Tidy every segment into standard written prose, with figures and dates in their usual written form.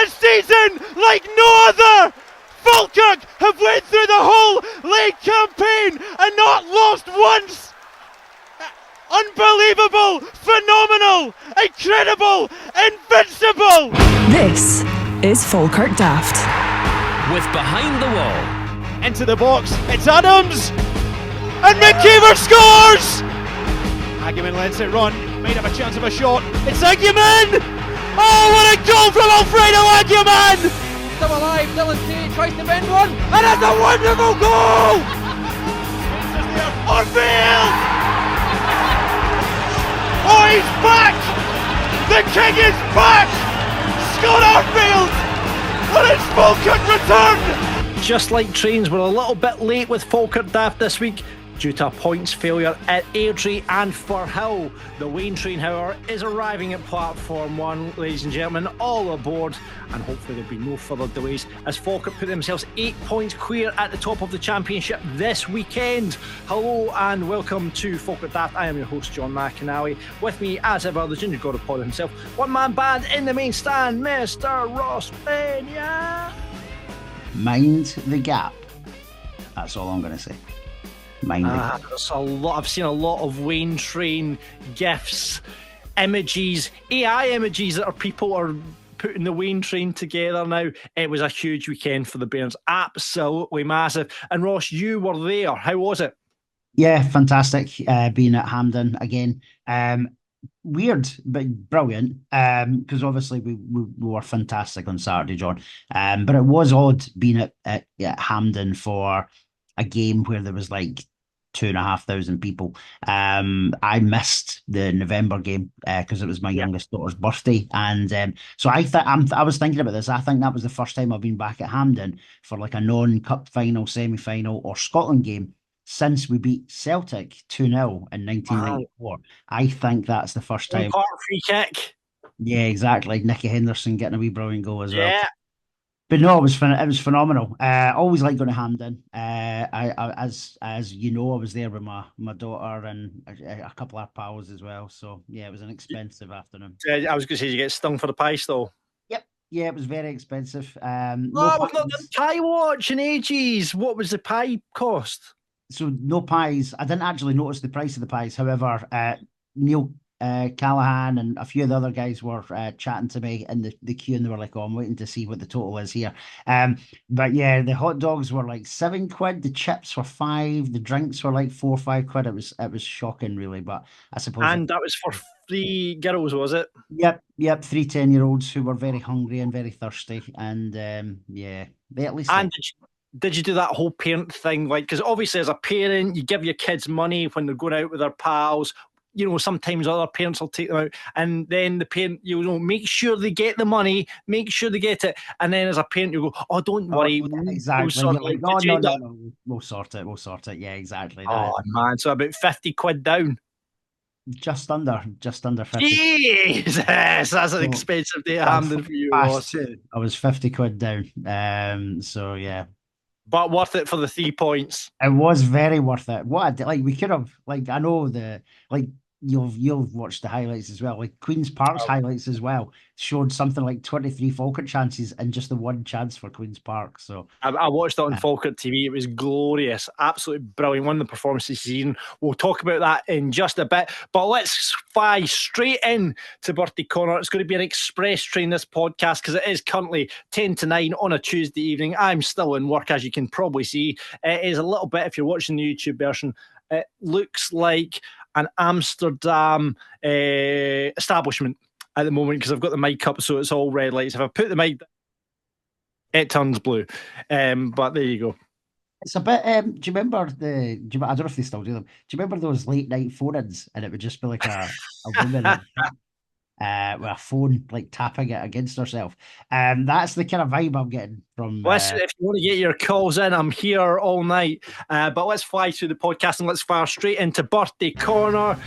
a season like no other! Falkirk have went through the whole league campaign and not lost once! Unbelievable! Phenomenal! Incredible! Invincible! This is Falkirk Daft. With Behind the Wall. Into the box, it's Adams! And McKeever scores! Agyeman lets it run, made up a chance of a shot. It's Agyeman! Oh, what a goal from Alfredo Agyeman! Still alive, Dylan T tries to bend one, And it's a wonderful goal! Firhill! Oh, he's back! The king is back! Scott Arfield! And it's Falkirk return! Just like trains, we're a little bit late with Falkirk Daft this week due to a points failure at Airdrie and Firhill. The Wain train, however, is arriving at platform 1, ladies and gentlemen, all aboard, and hopefully there'll be no further delays as Falkirk put themselves 8 points clear at the top of the championship this weekend. Hello and welcome to Falkirk Daft. I am your host, John McAnally. With me, as ever, the Ginger God of Pod himself, one-man band in the main stand, Mr. Ross Pena. Mind the gap. That's all I'm going to say. Mind the gap. There's a lot. I've seen a lot of Wain train gifs, images, AI images that people are putting the Wain train together now. It was a huge weekend for the Bairns. Absolutely massive. And Ross, you were there. How was it? Yeah, fantastic. Being at Hampden again. Weird, but brilliant. Because obviously we were fantastic on Saturday, John. But it was odd being at Hampden for a game where there was like 2,500 people. I missed the November game because it was my youngest daughter's birthday, and so I was thinking about this. I think that was the first time I've been back at Hampden for like a non-cup final, semi-final, or Scotland game since we beat Celtic 2-0 in 1994. Wow. I think that's the first time. Free kick. Yeah, exactly. Nicky Henderson getting a wee brilliant goal as well. Yeah. But no, it was phenomenal. Always like going to Hampden. As you know, I was there with my daughter and a couple of pals as well. So yeah, it was an expensive afternoon. I was going to say, you get stung for the pie stall. Yep, yeah, it was very expensive. We've not done pie watch in ages. What was the pie cost? So no pies. I didn't actually notice the price of the pies. However, Neil Callahan and a few of the other guys were chatting to me in the queue, and they were like, "Oh, I'm waiting to see what the total is here." But yeah, the hot dogs were like £7, the chips were £5, the drinks were like £4 or £5. It was shocking, really. But I suppose, and that was for 3 girls, was it? Yep, 3 10-year-olds who were very hungry and very thirsty, and yeah, they at least. And did you do that whole parent thing? Like, because obviously as a parent, you give your kids money when they're going out with their pals. You know, sometimes other parents will take them out, and then the parent, you know, make sure they get the money, make sure they get it, and then as a parent, you go, "Oh, don't worry, exactly. No, we'll sort it. Yeah, exactly. Oh man, so about 50 quid down. Just under 50. Jesus, that's an expensive day at Hampden for you. I was 50 quid down. So yeah. But worth it for the 3 points. It was very worth it. What I did, like, we could have, like, I know you've watched the highlights as well. Like Queen's Park's highlights as well showed something like 23 Falkirk chances and just the one chance for Queen's Park. So I watched it on Falkirk TV. It was glorious, absolutely brilliant. One of the performances this season. We'll talk about that in just a bit. But let's fly straight in to Birthday Corner. It's going to be an express train, this podcast, because it is currently 10 to 9 on a Tuesday evening. I'm still in work, as you can probably see. It is a little bit, if you're watching the YouTube version, it looks like an Amsterdam establishment at the moment because I've got the mic up, so it's all red lights. If I put the mic down, it turns blue. But there you go. It's a bit. Do you remember I don't know if they still do them. Do you remember those late night phone-ins, and it would just be like a woman with a phone like tapping it against herself? That's the kind of vibe I'm getting from. Listen, if you want to get your calls in, I'm here all night. But let's fly through the podcast and let's fire straight into Birthday Corner.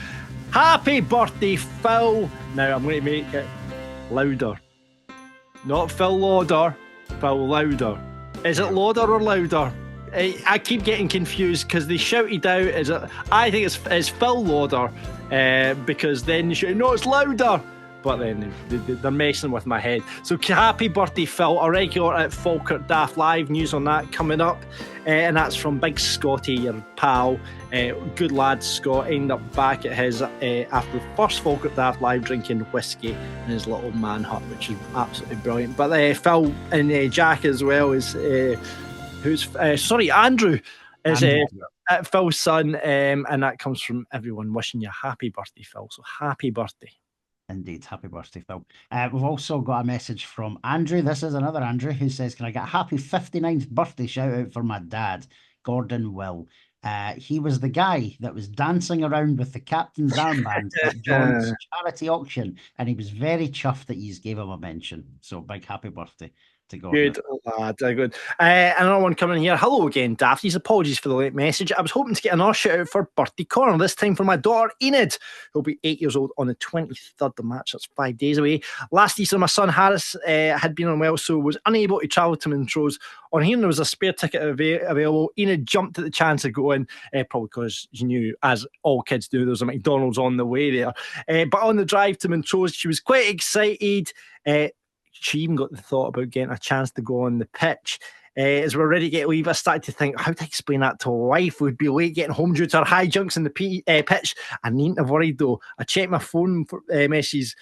Happy birthday, Phil. Now I'm going to make it louder. Not Phil Lauder, Phil Lauder. Is it Lauder or Louder? I keep getting confused because they shouted out. I think it's Phil Lauder because then you shout, no, it's Louder. but then they're messing with my head. So happy birthday, Phil, a regular at Falkirk Daft Live. News on that coming up, and that's from Big Scotty, your pal. Good lad Scott, ended up back at his after the first Falkirk Daft Live, drinking whiskey in his little man hut, which is absolutely brilliant. But Phil and Jack as well is Andrew is Phil's son, and that comes from everyone wishing you a happy birthday, Phil. So happy birthday. Indeed, happy birthday, Phil. We've also got a message from Andrew. This is another Andrew who says, can I get a happy 59th birthday shout out for my dad, Gordon Will? He was the guy that was dancing around with the captain's armband at John's charity auction, and he was very chuffed that you gave him a mention. So big happy birthday to Gordon. Good lad, good. Another one coming in here. Hello again, Dafties. Apologies for the late message. I was hoping to get another shout out for Birthday Corner, this time for my daughter Enid, who'll be 8 years old on the 23rd of March. That's 5 days away. Last Easter, my son Harris had been unwell, so was unable to travel to Montrose. On hearing there was a spare ticket available, Enid jumped at the chance of going, probably because she knew, as all kids do, there was a McDonald's on the way there. But on the drive to Montrose, she was quite excited. She even got the thought about getting a chance to go on the pitch. As we're ready to get leave, I started to think, how to explain that to a wife? We'd be late getting home due to our high junks in the pitch. I needn't have worried though. I checked my phone messages.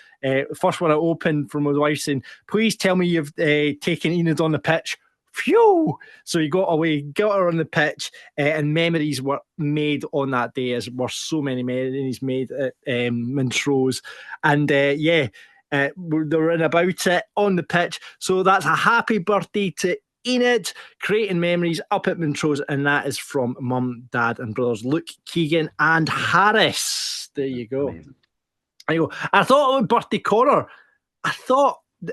First one I opened from my wife saying, please tell me you've taken Enid on the pitch. Phew! So he got away, got her on the pitch, and memories were made on that day, as were so many memories made at Montrose. And they were in about it on the pitch. So that's a happy birthday to Enid, creating memories up at Montrose, and that is from Mum, Dad, and brothers Luke, Keegan, and Harris. There you go. There you go. I thought with Birthday Corner,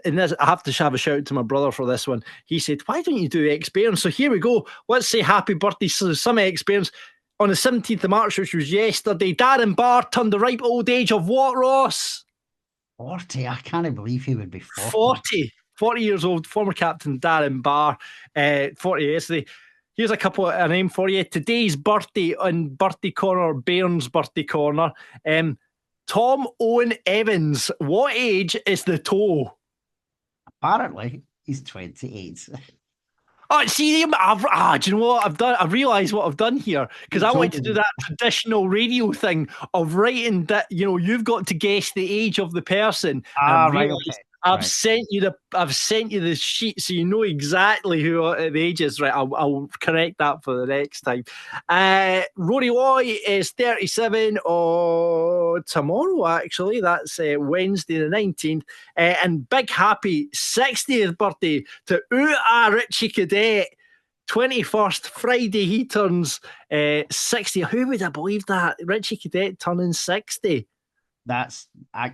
and this, I have to have a shout out to my brother for this one. He said, why don't you do X-Bairns? So here we go. Let's say happy birthday to some X-Bairns. On the 17th of March, which was yesterday, Darren Barr turned the ripe old age of what, Ross? 40. I can't believe he would be 40. 40 years old, former captain Darren Barr, 40 yesterday. Here's a name for you. Today's birthday on Birthday Corner, Bairns Birthday Corner. Tom Owen Evans. What age is the toe? Apparently, he's 28. Oh, see, do you know what I've done? I realised what I've done here, because I want to do that traditional radio thing of writing that, you've got to guess the age of the person. Right, okay. I've sent you the sheet, so you know exactly who the age is. Right, I'll correct that for the next time. Rory Loy is 37 tomorrow. Actually, that's Wednesday the 19th. And big happy 60th birthday to Richie Cadette. 21st Friday, he turns 60. Who would have believed that? Richie Cadette turning 60.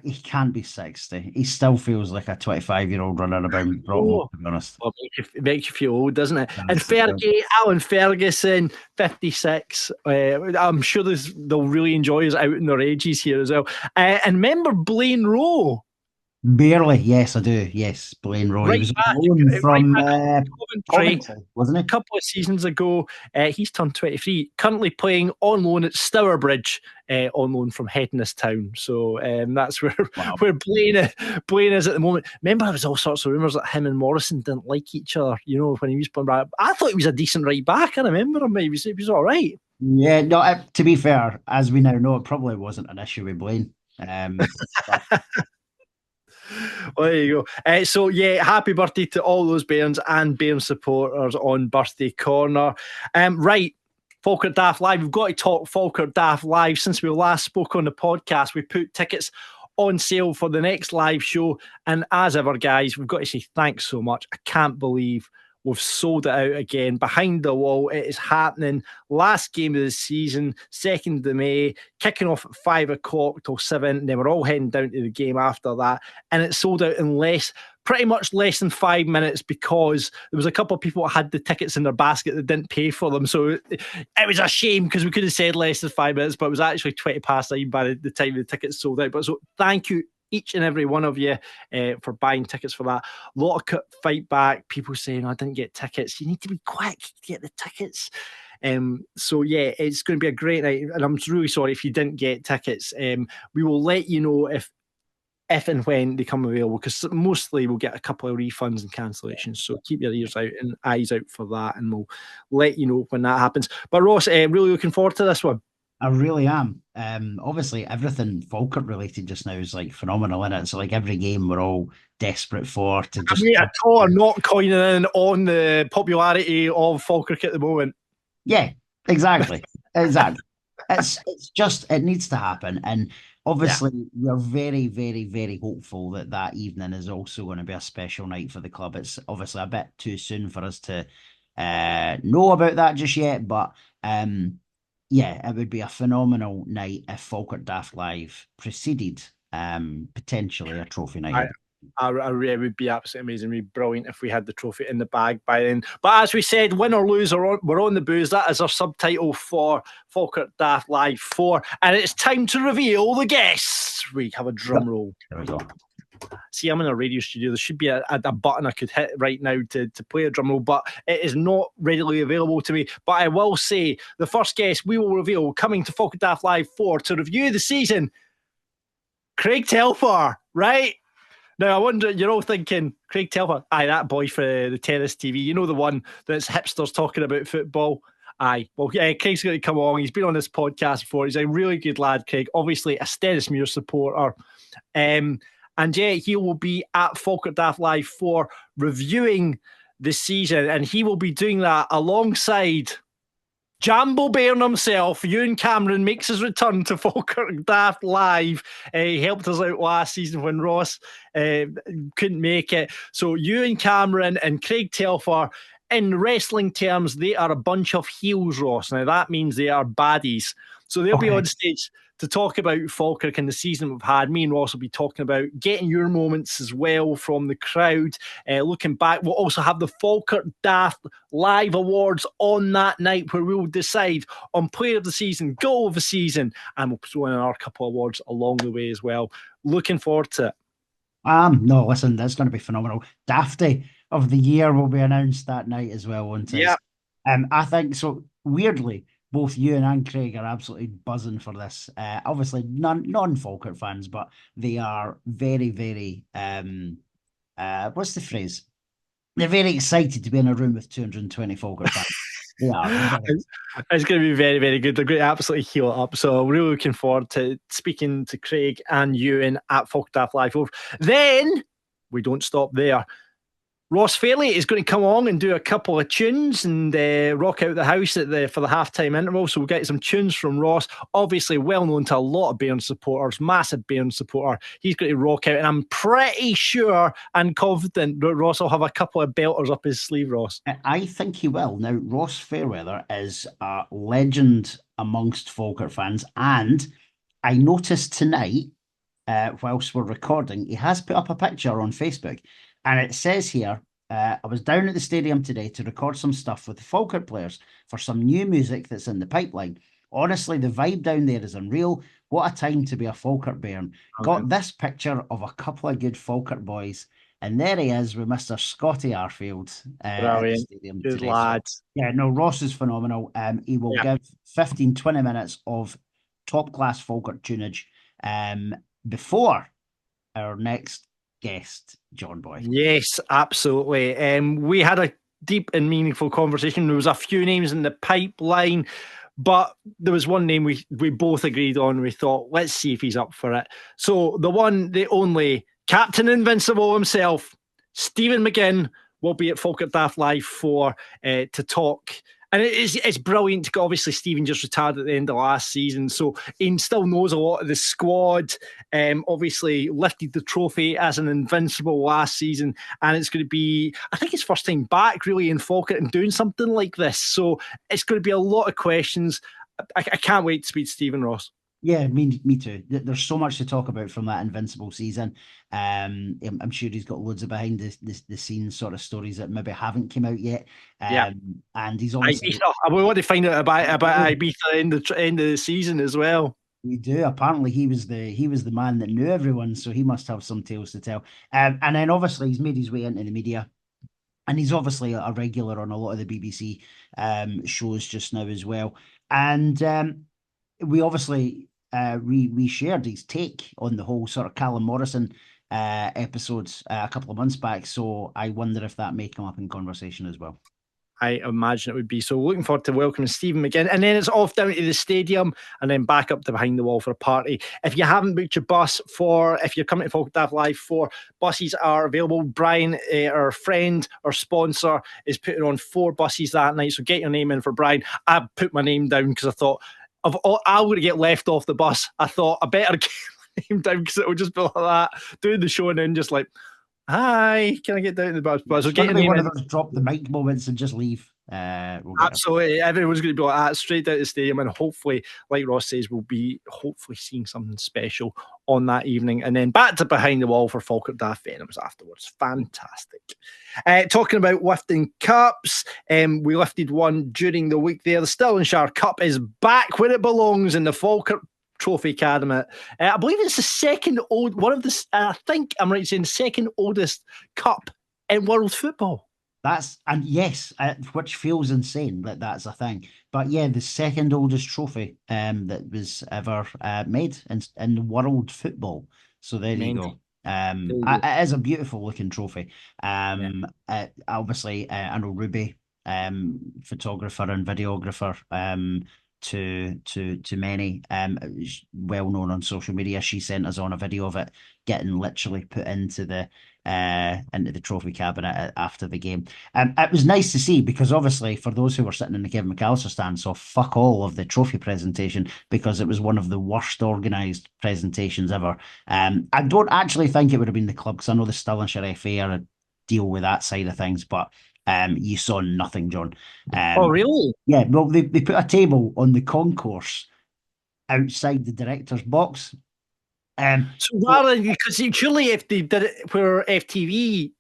He can't be 60. He still feels like a 25-year-old running about Brockmore, to be honest. Well, it makes you feel old, doesn't it? And Fergie, Alan Ferguson, 56. I'm sure they'll really enjoy us out in their ages here as well. And remember Blaine Rowe? Barely, yes, I do. Yes, Blaine Rowe. Right, he was from Coventry, wasn't he? A couple of seasons ago. He's turned 23. Currently playing on loan at Stourbridge, on loan from Hedness Town. So that's where Blaine is at the moment. Remember, there was all sorts of rumours that him and Morrison didn't like each other. When he was playing back. I thought he was a decent right back. I remember him. He was all right. Yeah, no. To be fair, as we now know, it probably wasn't an issue with Blaine. Well, there you go. So, happy birthday to all those Bairns and Bairns supporters on Birthday Corner. Right, Falkirk Daft Live. We've got to talk Falkirk Daft Live. Since we last spoke on the podcast, we put tickets on sale for the next live show. And as ever, guys, we've got to say thanks so much. I can't believe we've sold it out again. Behind the Wall, it is happening. Last game of the season, 2nd of May, kicking off at 5 o'clock till 7. And then we're all heading down to the game after that. And it sold out in pretty much less than 5 minutes, because there was a couple of people that had the tickets in their basket that didn't pay for them. So it was a shame, because we could have said less than 5 minutes, but it was actually 20 past 9 by the time the tickets sold out. But so thank you, each and every one of you, for buying tickets for that. A lot of fight back, people saying, I didn't get tickets. You need to be quick to get the tickets. So it's going to be a great night, and I'm really sorry if you didn't get tickets. We will let you know if if and when they come available, because mostly we'll get a couple of refunds and cancellations. So keep your ears out and eyes out for that, and we'll let you know when that happens. But Ross, really looking forward to this one. I really am. Obviously, everything Falkirk related just now is like phenomenal, in it. So like every game we're all desperate for to just. I mean, at all, I'm not coining in on the popularity of Falkirk at the moment. Yeah, exactly, exactly. It's just it needs to happen, and obviously we're very, very, very hopeful that that evening is also going to be a special night for the club. It's obviously a bit too soon for us to know about that just yet, but yeah, it would be a phenomenal night if Falkirk Daft Live preceded potentially a trophy night. It would be absolutely amazing. It would be brilliant if we had the trophy in the bag by then. But as we said, win or lose, we're on the booze. That is our subtitle for Falkirk Daft Live 4. And it's time to reveal the guests. We have a drum roll. There we go. See, I'm in a radio studio. There should be a button I could hit right now to play a drum roll, but it is not readily available to me. But I will say the first guest we will reveal coming to Falkirk Daft Live 4 to review the season, Craig Telfer, right? Now, I wonder, you're all thinking, Craig Telfer, aye, that boy for the Terrace TV, you know, the one that's hipsters talking about football. Aye, well, yeah, Craig's going to come along. He's been on this podcast before. He's a really good lad, Craig. Obviously, a Stennismuir supporter. And yeah, he will be at Falkirk Daft Live 4 reviewing the season, and he will be doing that alongside Jambo Bairn himself. Ewan Cameron makes his return to Falkirk Daft Live. He helped us out last season when Ross couldn't make it. So Ewan Cameron and Craig Telfer, in wrestling terms, they are a bunch of heels, Ross. Now, that means they are baddies. So they'll be on stage to talk about Falkirk and the season we've had. Me and Ross will be talking about getting your moments as well from the crowd. Looking back, we'll also have the Falkirk Daft Live Awards on that night, where we will decide on Player of the Season, Goal of the Season, and we'll throw in our couple of awards along the way as well. Looking forward to it. No, listen, that's going to be phenomenal. Dafty of the Year will be announced that night as well, won't it? Yeah. I think so. Weirdly, both Ewan and Craig are absolutely buzzing for this. Obviously, non-Falkirk fans, but they are very, very, what's the phrase? They're very excited to be in a room with 220 Falkirk fans. They are. It's going to be very, very good. They're going to absolutely heal it up. So we're really looking forward to speaking to Craig and Ewan at Falkirk Daft Live 4. Then, we don't stop there. Ross Fairley is going to come on and do a couple of tunes and rock out the house for the halftime interval. So we'll get some tunes from Ross. Obviously, well known to a lot of Bairns supporters, massive Bairns supporter. He's going to rock out, and I'm pretty sure and confident that Ross will have a couple of belters up his sleeve, Ross. I think he will. Now, Ross Fairweather is a legend amongst Falkirk fans, and I noticed tonight, whilst we're recording, he has put up a picture on Facebook. And it says here, I was down at the stadium today to record some stuff with the Falkirk players for some new music that's in the pipeline. Honestly, the vibe down there is unreal. What a time to be a Falkirk Bairn. Got this picture of a couple of good Falkirk boys. And there he is with Mr. Scotty Arfield. At the stadium good today. lad. So, yeah, no, Ross is phenomenal. He will give 15, 20 minutes of top-class Falkirk tunage before our next guest, John Boy. Yes, absolutely. We had a deep and meaningful conversation. There was a few names in the pipeline, but there was one name we both agreed on. We thought, let's see if he's up for it. So the one, the only, Captain Invincible himself, Stephen McGinn, will be at Falkirk Daft Live 4 to talk. And it's brilliant. Obviously, Stephen just retired at the end of last season, so he still knows a lot of the squad. Obviously, lifted the trophy as an Invincible last season, and it's going to be, I think, his first time back really in Falkirk and doing something like this. So it's going to be a lot of questions. I can't wait to speak to Stephen, Ross. Yeah, me too. There's so much to talk about from that Invincible season. I'm sure he's got loads of behind the scenes sort of stories that maybe haven't come out yet. And he's obviously. We want to find out about Ibiza in the end of the season as well. We do. Apparently, he was the man that knew everyone, so he must have some tales to tell. And then obviously he's made his way into the media. And he's obviously a regular on a lot of the BBC shows just now as well. And we obviously we shared his take on the whole sort of Callum Morrison episodes a couple of months back. So I wonder if that may come up in conversation as well. I imagine it would be. So looking forward to welcoming Stephen McGinn. And then it's off down to the stadium and then back up to behind the wall for a party. If you haven't booked your bus if you're coming to Falkirk Daft Live 4, buses are available. Brian, our friend, our sponsor, is putting on 4 buses that night. So get your name in for Brian. I put my name down because I thought, I'm going to get left off the bus. I thought I better get my name down because it would just be like that, doing the show and then just like, hi, can I get down to the bus? But it's going to be one of those drop the mic moments and just leave. Absolutely. Everyone's going to be like that straight out of the stadium. And hopefully, like Ross says, we'll be hopefully seeing something special on that evening. And then back to behind the wall for Falkirk Daft Venoms afterwards. Fantastic. Talking about lifting cups, we lifted one during the week there. The Stirling Charity Cup is back where it belongs in the Falkirk Trophy Cabinet. I believe it's the second old one of the. I think I'm right saying the second oldest cup in world football. Yes, which feels insane that that's a thing. But yeah, the second oldest trophy that was ever made in world football. So there you go. It is a beautiful looking trophy. Obviously, I know Ruby, photographer and videographer. To many, well known on social media. She sent us on a video of it getting literally put into the trophy cabinet after the game. It was nice to see because obviously for those who were sitting in the Kevin McAllister stand saw fuck all of the trophy presentation because it was one of the worst organised presentations ever. I don't actually think it would have been the club because I know the Stirling Charity FA are a deal with that side of things, but you saw nothing, John. Oh, really? Yeah, well, they put a table on the concourse outside the director's box. So rather, because surely if they did it where FTV,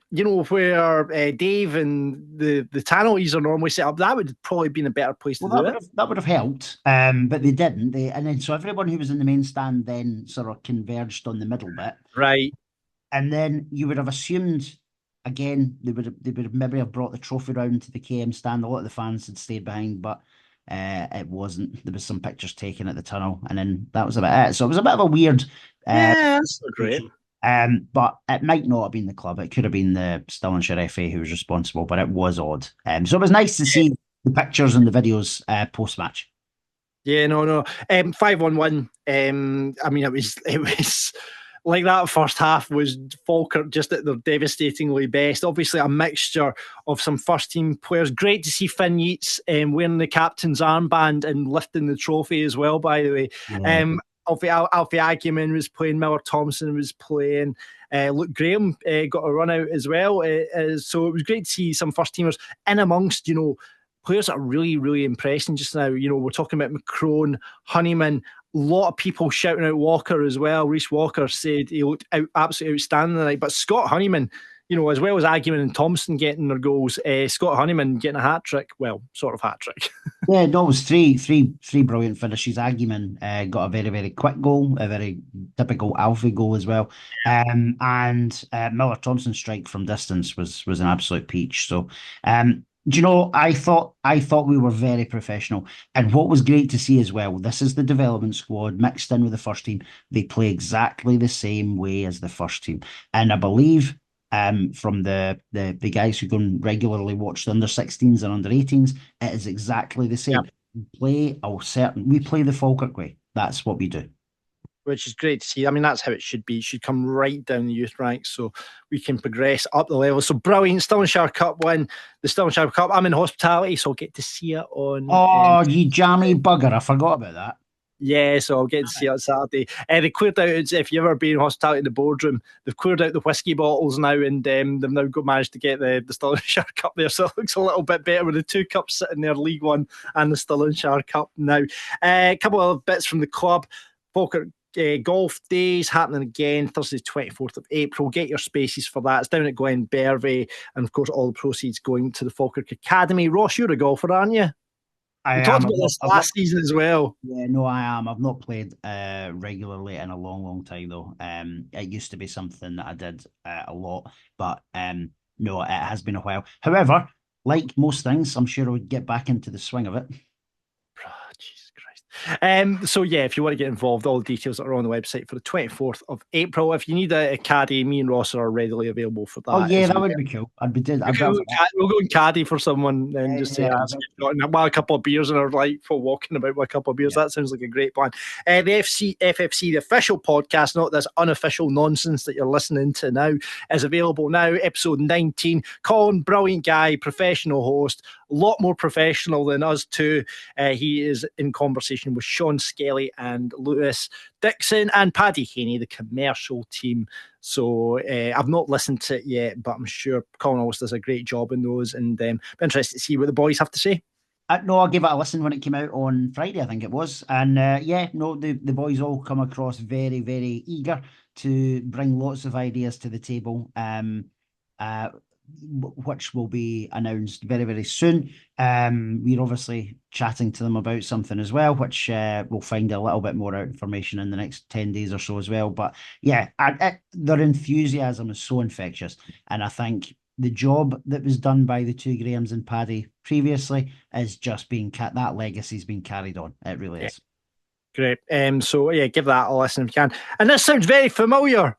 where Dave and the Tannoys are normally set up, that would have probably been a better place to do it. That would have helped, but they didn't. And then so everyone who was in the main stand then sort of converged on the middle bit, right? And then you would have assumed. Again, they would have maybe have brought the trophy round to the KM stand. A lot of the fans had stayed behind, but it wasn't. There was some pictures taken at the tunnel, and then that was about it. So it was a bit of a weird. That's not great. But it might not have been the club. It could have been the Stirling Charity FA who was responsible, but it was odd. So it was nice to see the pictures and the videos post match. Yeah, no. 5-1-1. I mean, it was. Like that first half was Falkirk just at their devastatingly best. Obviously, a mixture of some first team players. Great to see Finn Yeats wearing the captain's armband and lifting the trophy as well, by the way. Yeah. Alfie Aguiman was playing, Miller Thompson was playing. Luke Graham got a run out as well. So it was great to see some first teamers in amongst, players that are really, really impressing just now. We're talking about McCrone, Honeyman. A lot of people shouting out Walker as well. Reece Walker said he looked absolutely outstanding tonight. But Scott Honeyman, as well as Aguiman and Thompson getting their goals, Scott Honeyman getting a hat-trick. Well, sort of hat-trick. Yeah, no, it was three brilliant finishes. Aguiman got a very, very quick goal, a very typical Alfie goal as well. And Miller Thompson's strike from distance was an absolute peach. So, do you know, I thought we were very professional. And what was great to see as well, this is the development squad mixed in with the first team. They play exactly the same way as the first team. And I believe from the guys who go and regularly watch the under-16s and under-18s, it is exactly the same. Yep. We play the Falkirk way. That's what we do. Which is great to see. I mean, that's how it should be. It should come right down the youth ranks so we can progress up the level. So brilliant. Stirling Charity Cup win. The Stirling Charity Cup. I'm in hospitality, so I'll get to see it on... Oh, you jammy bugger. I forgot about that. Yeah, so I'll get to see it on Saturday. They cleared out, if you've ever been in hospitality in the boardroom, they've cleared out the whiskey bottles now and they've now managed to get the Stirling Charity Cup there. So it looks a little bit better with the 2 cups sitting there, League One and the Stirling Charity Cup now. A couple of bits from the club. Falkirk golf days happening again Thursday 24th of April. Get your spaces for that. It's down at Glen Bervey, and of course all the proceeds going to the Falkirk Academy. Ross, you're a golfer, aren't you? We talked about this last season as well. Yeah, no, I am. I've not played regularly in a long time though. It used to be something that I did a lot, but no, it has been a while. However, like most things, I'm sure I would get back into the swing of it. Jesus Christ. So yeah, if you want to get involved, all the details are on the website for the 24th of April. If you need a caddy, me and Ross are readily available for that. Oh yeah, that would be cool. We'll go and caddy for someone and just say, well, a couple of beers and are like for walking about with a couple of beers. That sounds like a great plan. The FFC, the official podcast, not this unofficial nonsense that you're listening to now, is available now. Episode 19. Colin, brilliant guy, professional host, a lot more professional than us two. He is in conversation with Sean Skelly and Lewis Dixon and Paddy Haney, the commercial team. So I've not listened to it yet, but I'm sure Colin always does a great job in those, and be interested to see what the boys have to say. No, I gave it a listen when it came out on Friday, I think it was. And the boys all come across very, very eager to bring lots of ideas to the table, which will be announced very, very soon. We're obviously chatting to them about something as well, which we'll find a little bit more information in the next 10 days or so as well. But yeah, their enthusiasm is so infectious. And I think the job that was done by the two Grahams and Paddy previously is just being that legacy's been carried on. It really is. Great. So yeah, give that a listen if you can. And this sounds very familiar.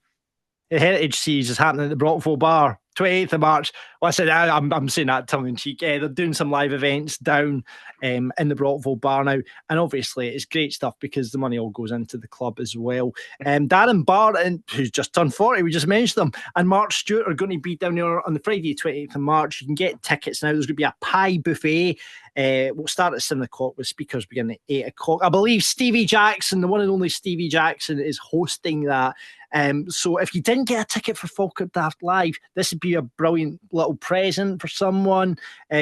The Heritage Series is happening at the Brockville Bar, 28th of March. Listen, I'm saying that tongue in cheek. They're doing some live events down in the Brockville Bar now. And obviously, it's great stuff because the money all goes into the club as well. Darren Barton, who's just turned 40, we just mentioned them, and Mark Stewart are going to be down there on the Friday, 28th of March. You can get tickets now. There's going to be a pie buffet. We'll start at 7 o'clock with speakers beginning at 8 o'clock. I believe Stevie Jackson, the one and only Stevie Jackson, is hosting that. So if you didn't get a ticket for Falkirk Daft Live, this would be a brilliant little present for someone.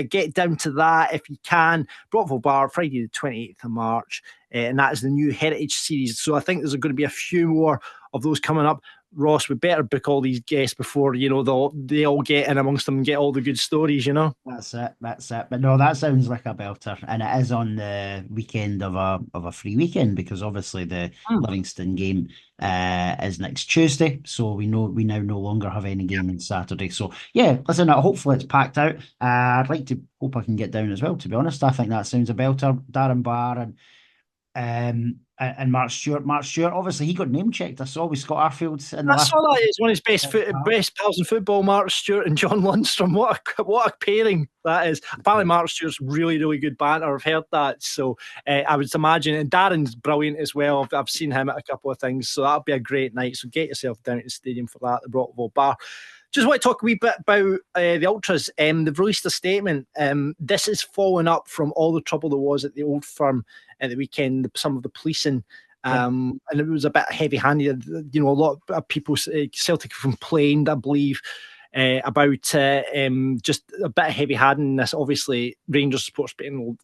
Get down to that if you can. Brockville Bar, Friday the 28th of March. And that is the new Heritage Series. So I think there's going to be a few more of those coming up. Ross, we better book all these guests before, they all get in amongst them and get all the good stories, That's it. But no, that sounds like a belter. And it is on the weekend of a free weekend, because obviously the Livingston game is next Tuesday. So we now no longer have any game on Saturday. So yeah, listen, hopefully it's packed out. I'd like to hope I can get down as well, to be honest. I think that sounds a belter. Darren Barr and Mark Stewart. Mark Stewart, obviously, he got name checked. I saw with Scott Arfield. I saw that. It's one of his best pals in football, Mark Stewart and John Lundstrom. What a pairing that is. Apparently, Mark Stewart's really, really good banter. I've heard that. So I would imagine, and Darren's brilliant as well. I've seen him at a couple of things. So that'll be a great night. So get yourself down to the stadium for that, the Brockville Bar. Just want to talk a wee bit about the Ultras. They've released a statement. This is following up from all the trouble there was at the Old Firm at the weekend, some of the policing, and it was a bit heavy-handed. A lot of people, Celtic complained, I believe, about just a bit of heavy-handedness. Obviously, Rangers supporters being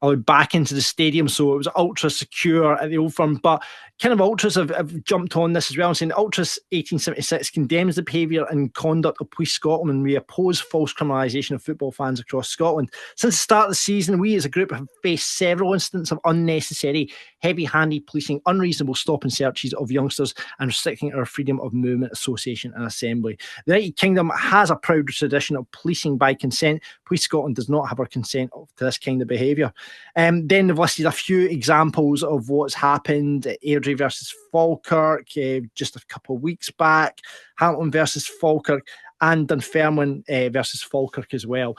allowed back into the stadium, so it was ultra secure at the Old Firm. But kind of Ultras have jumped on this as well, and saying Ultras 1876 condemns the behaviour and conduct of Police Scotland, and we oppose false criminalisation of football fans across Scotland. Since the start of the season, we as a group have faced several incidents of unnecessary, heavy-handed policing, unreasonable stop and searches of youngsters, and restricting our freedom of movement, association and assembly. The United Kingdom has a proud tradition of policing by consent. Police Scotland does not have our consent to this kind of behaviour. Then they've listed a few examples of what's happened at Airdrie versus Falkirk just a couple of weeks back, Hampden versus Falkirk, and Dunfermline versus Falkirk as well.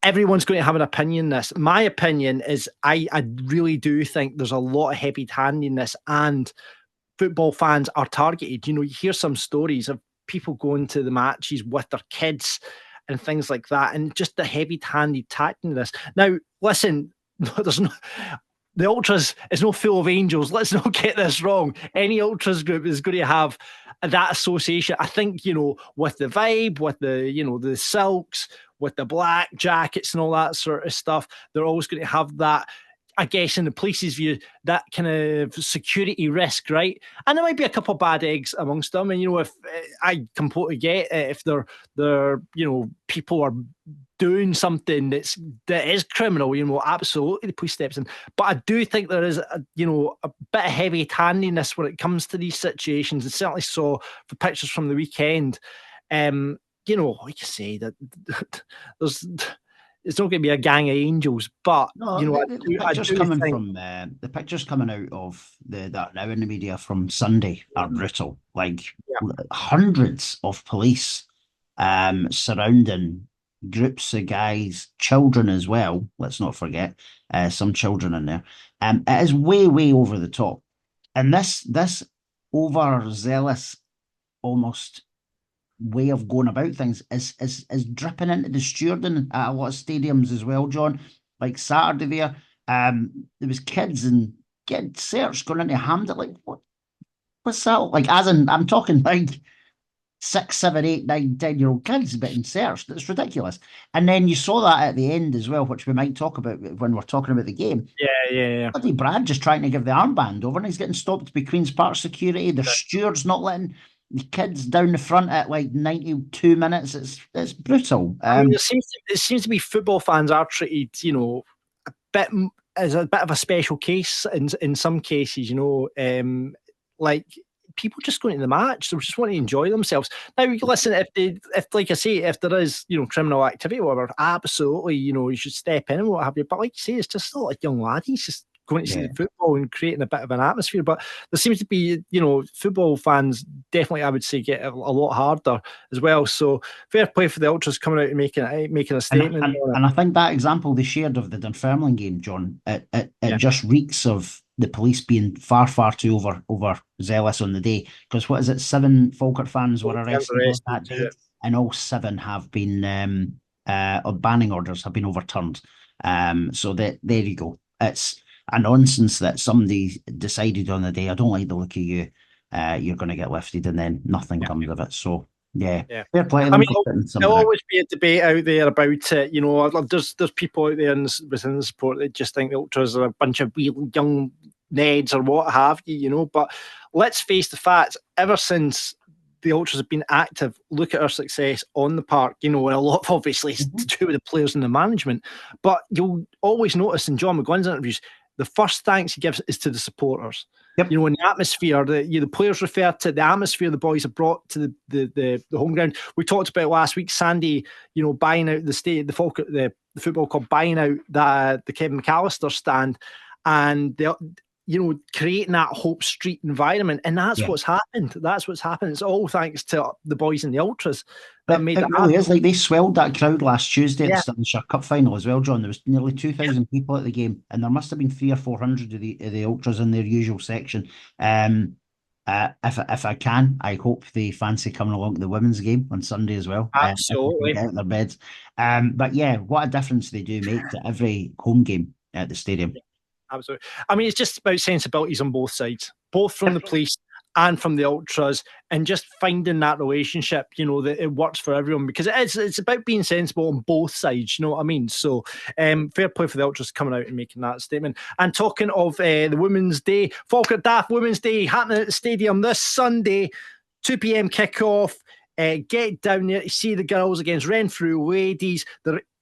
Everyone's going to have an opinion on this. My opinion is I really do think there's a lot of heavy-handedness, and football fans are targeted. You hear some stories of people going to the matches with their kids and things like that, and just the heavy-handed tacting. Now, listen, there's no... The Ultras is no full of angels. Let's not get this wrong. Any Ultras group is going to have that association. I think, with the vibe, with the silks, with the black jackets and all that sort of stuff, they're always going to have that, I guess, in the police's view, that kind of security risk, right? And there might be a couple of bad eggs amongst them. And, if I completely get it, if they're people are doing something that is criminal, absolutely the police steps in. But I do think there is a bit of heavy-handedness when it comes to these situations. And certainly saw the pictures from the weekend. Like you say, that there's it's not going to be a gang of angels, but No, you know, the I pictures do coming think from the pictures coming out of that now in the media from Sunday are brutal. Like hundreds of police surrounding groups of guys, children as well. Let's not forget some children in there. It is way over the top, and this overzealous almost way of going about things is dripping into the stewarding at a lot of stadiums as well, John. Like Saturday there was kids and getting searched going into Hampden. Like what's that? Like as in I'm talking like 6, 7, 8, 9, 10-year-old kids getting searched. It's ridiculous. And then you saw that at the end as well, which we might talk about when we're talking about the game. yeah. Bloody Brad just trying to give the armband over and he's getting stopped by Queen's Park security. The stewards not letting the kids down the front at like 92 minutes. It's brutal. I mean, it seems to be football fans are treated, you know, as a bit of a special case in some cases, you know, like people just going to the match, they just want to enjoy themselves. Now, listen, if like I say, if there is, you know, criminal activity or whatever, absolutely, you know, you should step in and what have you. But like you say, it's just still a young lad. He's just going to see the football and creating a bit of an atmosphere. But there seems to be, you know, football fans definitely, I would say, get a lot harder as well. So fair play for the Ultras coming out and making a statement. And I think that example they shared of the Dunfermline game, John, it just reeks of the police being far too overzealous on the day. Because what is it? 7 Falkirk fans were arrested on that day, and all 7 have been banning orders have been overturned. So there you go. It's a nonsense that somebody decided on the day, I don't like the look of you, you're going to get lifted, and then nothing comes of it. So yeah. Fair play. I mean, there'll always be a debate out there about it. You know, there's people out there within the sport that just think the Ultras are a bunch of wee young Neds or what have you. You know, but let's face the facts. Ever since the Ultras have been active, look at our success on the park. You know, and a lot of obviously is to do with the players and the management. But you'll always notice in John McGuinn's interviews, the first thanks he gives is to the supporters. Yep. You know, in the atmosphere, the players refer to the atmosphere the boys have brought to the home ground. We talked about last week, Sandy, you know, buying out the football club buying out the Kevin McAllister stand, and you know, creating that Hope Street environment, and that's what's happened. That's what's happened. It's all thanks to the boys in the Ultras that made it really is. Like they swelled that crowd last Tuesday at the Stirling Charity Cup final as well, John. There was nearly 2,000 people at the game, and there must have been 300 or 400 of the Ultras in their usual section. If I can, I hope they fancy coming along to the women's game on Sunday as well. Absolutely, get out of their beds. But yeah, what a difference they do make to every home game at the stadium. Absolutely. I mean, it's just about sensibilities on both sides, both from the police and from the Ultras, and just finding that relationship, you know, that it works for everyone, because it's about being sensible on both sides, you know what I mean? So fair play for the Ultras coming out and making that statement. And talking of the Women's Day, Falkirk Daft Women's Day happening at the stadium this Sunday, 2 p.m. kickoff. Get down there to see the girls against Renfrew ladies.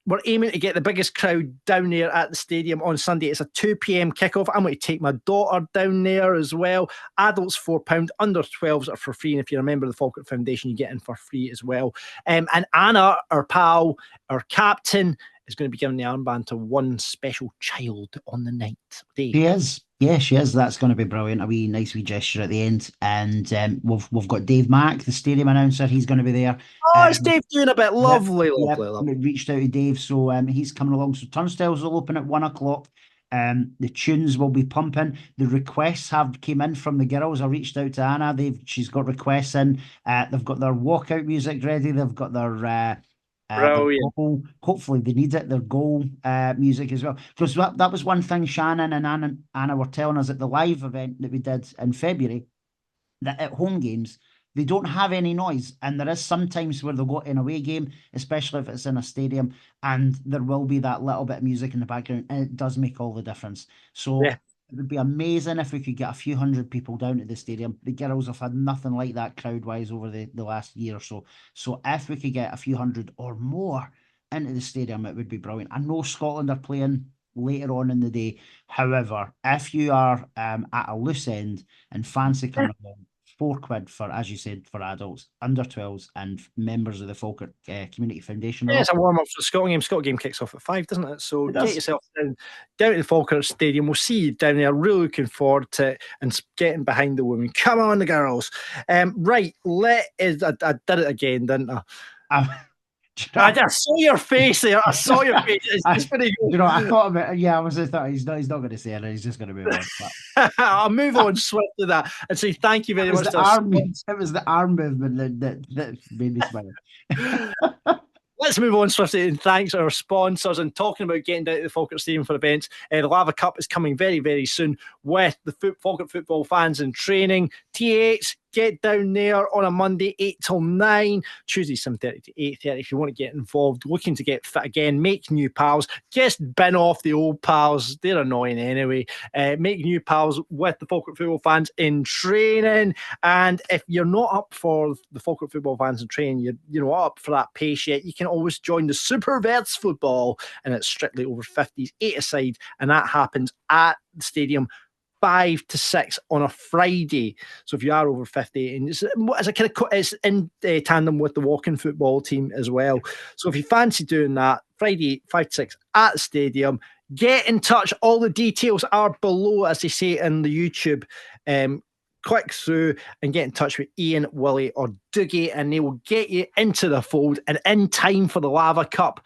We're aiming to get the biggest crowd down there at the stadium on Sunday. It's a 2 p.m. kickoff. I'm going to take my daughter down there as well. Adults £4, under 12s are for free. And if you're a member of the Falkirk Foundation, you get in for free as well. And Anna, our pal, our captain, is going to be giving the armband to one special child on the night day. She is. Yeah, she is. That's going to be brilliant. A nice wee gesture at the end. And we've got Dave Mack, the stadium announcer. He's going to be there. Oh, it's Dave doing a bit. Lovely. We reached out to Dave, so he's coming along. So turnstiles will open at 1 o'clock. The tunes will be pumping. The requests have came in from the girls. I reached out to Anna. She's got requests in. They've got their walkout music ready. They've got their goal. Hopefully they need it. Their goal music as well. Because that was one thing Shannon and Anna were telling us at the live event that we did in February, that at home games they don't have any noise, and there is sometimes where they'll go to an away game, especially if it's in a stadium, and there will be that little bit of music in the background, and it does make all the difference. So it would be amazing if we could get a few hundred people down at the stadium. The girls have had nothing like that crowd-wise over the last year or so. So if we could get a few hundred or more into the stadium, it would be brilliant. I know Scotland are playing later on in the day. However, if you are at a loose end and fancy coming along £4 for, as you said, for adults, under 12s, and members of the Falkirk Community Foundation. Yeah, it's a warm up for the Scotland game. Scotland game kicks off at 5, doesn't it? So get yourself down to the Falkirk Stadium. We'll see you down there. Really looking forward to it and getting behind the women. Come on, the girls. Right, I did it again, didn't I? I just saw your face there. I saw your face. It's just pretty good. I thought about it. Yeah, I was just thought he's not going to say it. He's just going to move on. But I'll move on swift to that and say thank you very much. It was the arm movement that made me smile. Let's move on swiftly and thanks our sponsors. And talking about getting down to the Falkirk Stadium for events, the Lava Cup is coming very, very soon with the Falkirk football fans in training. T8s, get down there on a Monday, 8 till 9, Tuesday, 7:30 to 8:30 if you want to get involved, looking to get fit again, make new pals, just bin off the old pals, they're annoying anyway, make new pals with the Falkirk football fans in training. And if you're not up for the Falkirk football fans in training, you're not up for that pace yet, you can always join the Super Vets football, and it's strictly over 50s, 8-a-side, and that happens at the stadium 5 to 6 on a Friday. So if you are over 50, and it's in tandem with the walking football team as well. So if you fancy doing that, Friday 5 to 6 at the stadium, get in touch. All the details are below, as they say in the YouTube. Click through and get in touch with Ian, Willie, or Dougie, and they will get you into the fold and in time for the Lava Cup,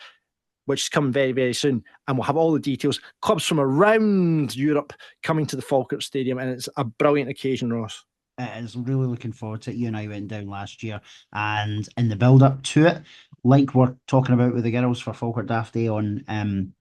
which is coming very, very soon. And we'll have all the details. Clubs from around Europe coming to the Falkirk Stadium, and it's a brilliant occasion, Ross. It is. Really looking forward to it. You and I went down last year, and in the build-up to it, like we're talking about with the girls for Falkirk Daft Day on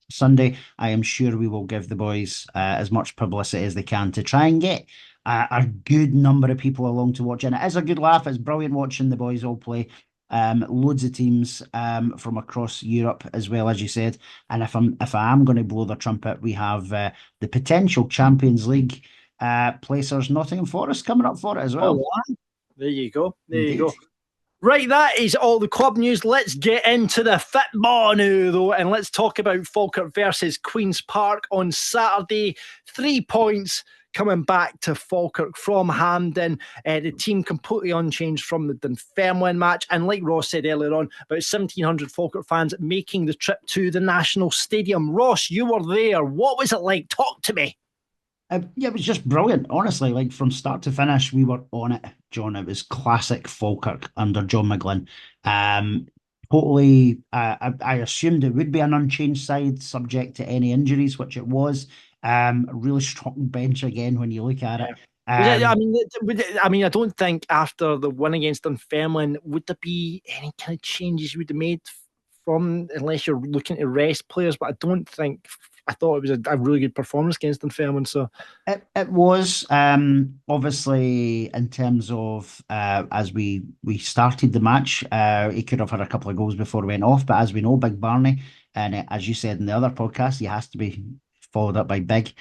Sunday, I am sure we will give the boys as much publicity as they can to try and get a good number of people along to watch. And it is a good laugh. It's brilliant watching the boys all play. Loads of teams from across Europe, as well, as you said. And if I am going to blow the trumpet, we have the potential Champions League placers, Nottingham Forest, coming up for it as well. Oh, there you go. There you go. Right, that is all the club news. Let's get into the football now, though, and let's talk about Falkirk versus Queen's Park on Saturday. 3 points coming back to Falkirk from Hampden. The team completely unchanged from the Dunfermline match. And like Ross said earlier on, about 1,700 Falkirk fans making the trip to the National Stadium. Ross, you were there. What was it like? Talk to me. Yeah, it was just brilliant. Honestly, like from start to finish, we were on it, John. It was classic Falkirk under John McGlynn. Totally, I assumed it would be an unchanged side, subject to any injuries, which it was. A really strong bench again when you look at it. I mean, I don't think after the win against Dunfermline, would there be any kind of changes you would have made from, unless you're looking to rest players? But I don't think. I thought it was a really good performance against Dunfermline. So it was obviously in terms of as we started the match, he could have had a couple of goals before he went off. But as we know, Big Barney, and as you said in the other podcast, he has to be followed up by Big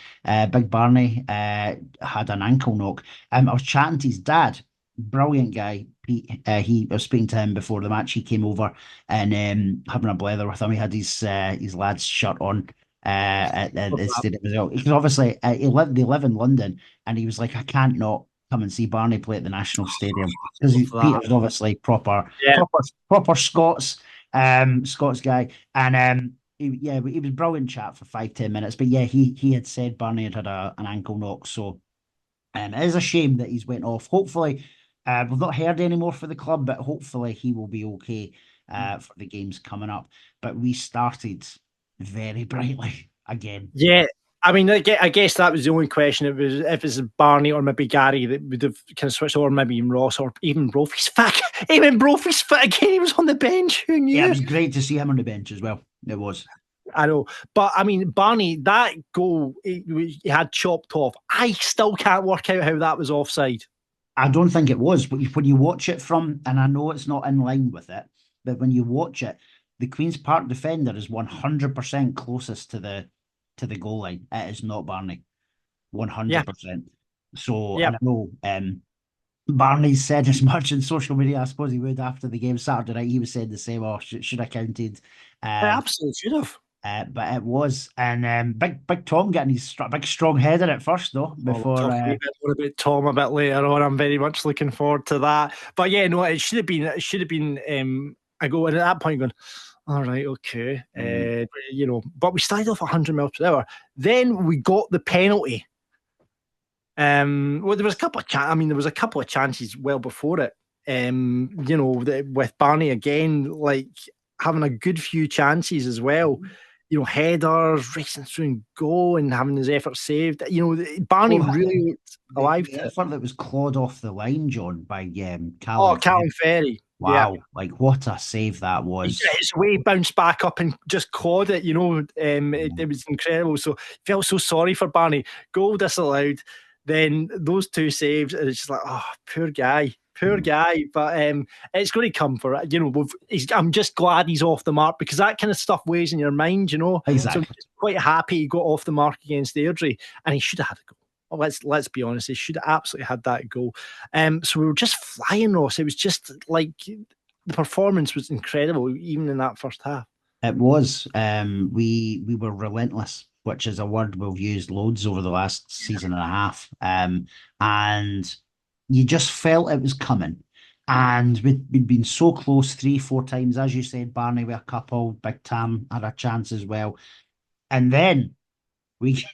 Barney had an ankle knock. I was chatting to his dad, brilliant guy, Pete. I was speaking to him before the match. He came over and having a blether with him. He had his lad's shirt on at the stadium as well. Because obviously they live in London, and he was like, I can't not come and see Barney play at the National Stadium, because Peter's obviously proper Scots guy, and he was brilliant chat for 5-10 minutes. But yeah, he had said Barney had an ankle knock, so it is a shame that he's went off. Hopefully, we've not heard any more for the club, but hopefully he will be okay for the games coming up. But we started very brightly again. Yeah, I mean, I guess that was the only question. It was if it's Barney or maybe Gary that would have kind of switched, or maybe even Ross, or even Brophy's fit. Even Brophy's fit again. He was on the bench. Who knew? Yeah, it was great to see him on the bench as well. It was. I know, but I mean, Barney, that goal he had chopped off. I still can't work out how that was offside. I don't think it was, but when you watch it from, and I know it's not in line with it, but when you watch it, the Queen's Park defender is 100% closest to the goal line. It is not Barney, 100%. Yeah. So yeah. I know Barney said as much in social media. I suppose he would after the game Saturday night. He was saying the same. Oh, should have counted. I absolutely should have. But it was, and big Tom getting his big strong header at first though. We'll Before talk a wee bit more about Tom a bit later on. I'm very much looking forward to that. But yeah, no, it should have been. I go, and at that point going, all right, okay, but we started off 100 miles per hour. Then we got the penalty. Well, there was a couple of there was a couple of chances well before it. With Barney again, like having a good few chances as well. Headers, racing through and go and having his effort saved. Barney really looked alive. The effort that was clawed off the line, John, by Callum. Oh, Callum Ferry. Wow, yeah. Like what a save that was. His way bounced back up and just clawed it, it was incredible. So felt so sorry for Barney. Goal disallowed. Then those two saves, and it's just like, oh, poor guy. But it's going to come for it. I'm just glad he's off the mark, because that kind of stuff weighs in your mind, Exactly. So I'm just quite happy he got off the mark against Airdrie, and he should have had a goal. Well, let's be honest, he should have absolutely had that goal. So we were just flying, Ross. It was just like the performance was incredible, even in that first half. It was. We were relentless, which is a word we've used loads over the last season and a half. And you just felt it was coming. And we'd been so close 3-4 times, as you said, Barney with a couple, Big Tam had a chance as well. And then we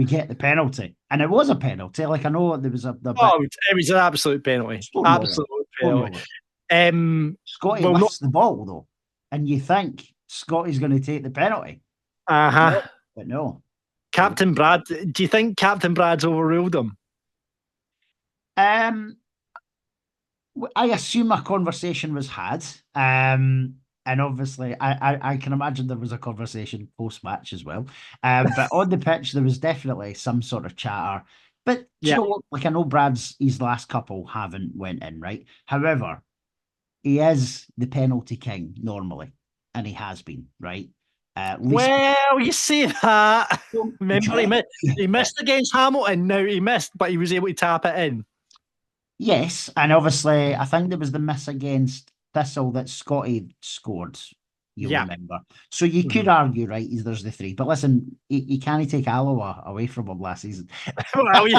get the penalty. And it was a penalty. Like, I know there was it was an absolute penalty. Absolute penalty. Scotty lifts the ball, though. And you think Scotty's going to take the penalty. Uh-huh. But no. Captain Brad, do you think Captain Brad's overruled him? I assume a conversation was had. And obviously, I can imagine there was a conversation post-match as well. But on the pitch, there was definitely some sort of chatter. But you know what? Like, I know his last couple haven't went in, right? However, he is the penalty king normally, and he has been, right? Well, you say that. Remember, he missed against Hamilton. Now he missed, but he was able to tap it in. Yes, and obviously, I think there was the miss against Thistle that Scotty scored. You'll remember. So you could argue, right? There's the three, but listen, he can't take Alloa away from him last season. Well, he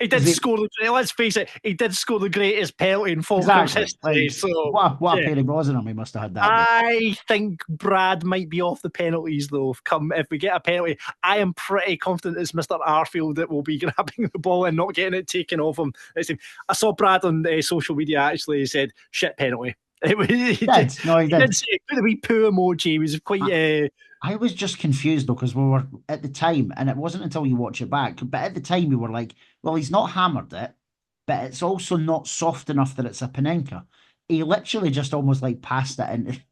did score the. Let's face it, he did score the greatest penalty in Falkirk's history. So what a pair of balls in him he must have had that. I think Brad might be off the penalties though. If we get a penalty, I am pretty confident it's Mr. Arfield that will be grabbing the ball and not getting it taken off him. I saw Brad on social media actually said shit penalty. He did say it with a wee poo emoji. He was quite. I was just confused though, because we were at the time, and it wasn't until you watch it back. But at the time, we were like, "Well, he's not hammered it, but it's also not soft enough that it's a Panenka." He literally just almost like passed it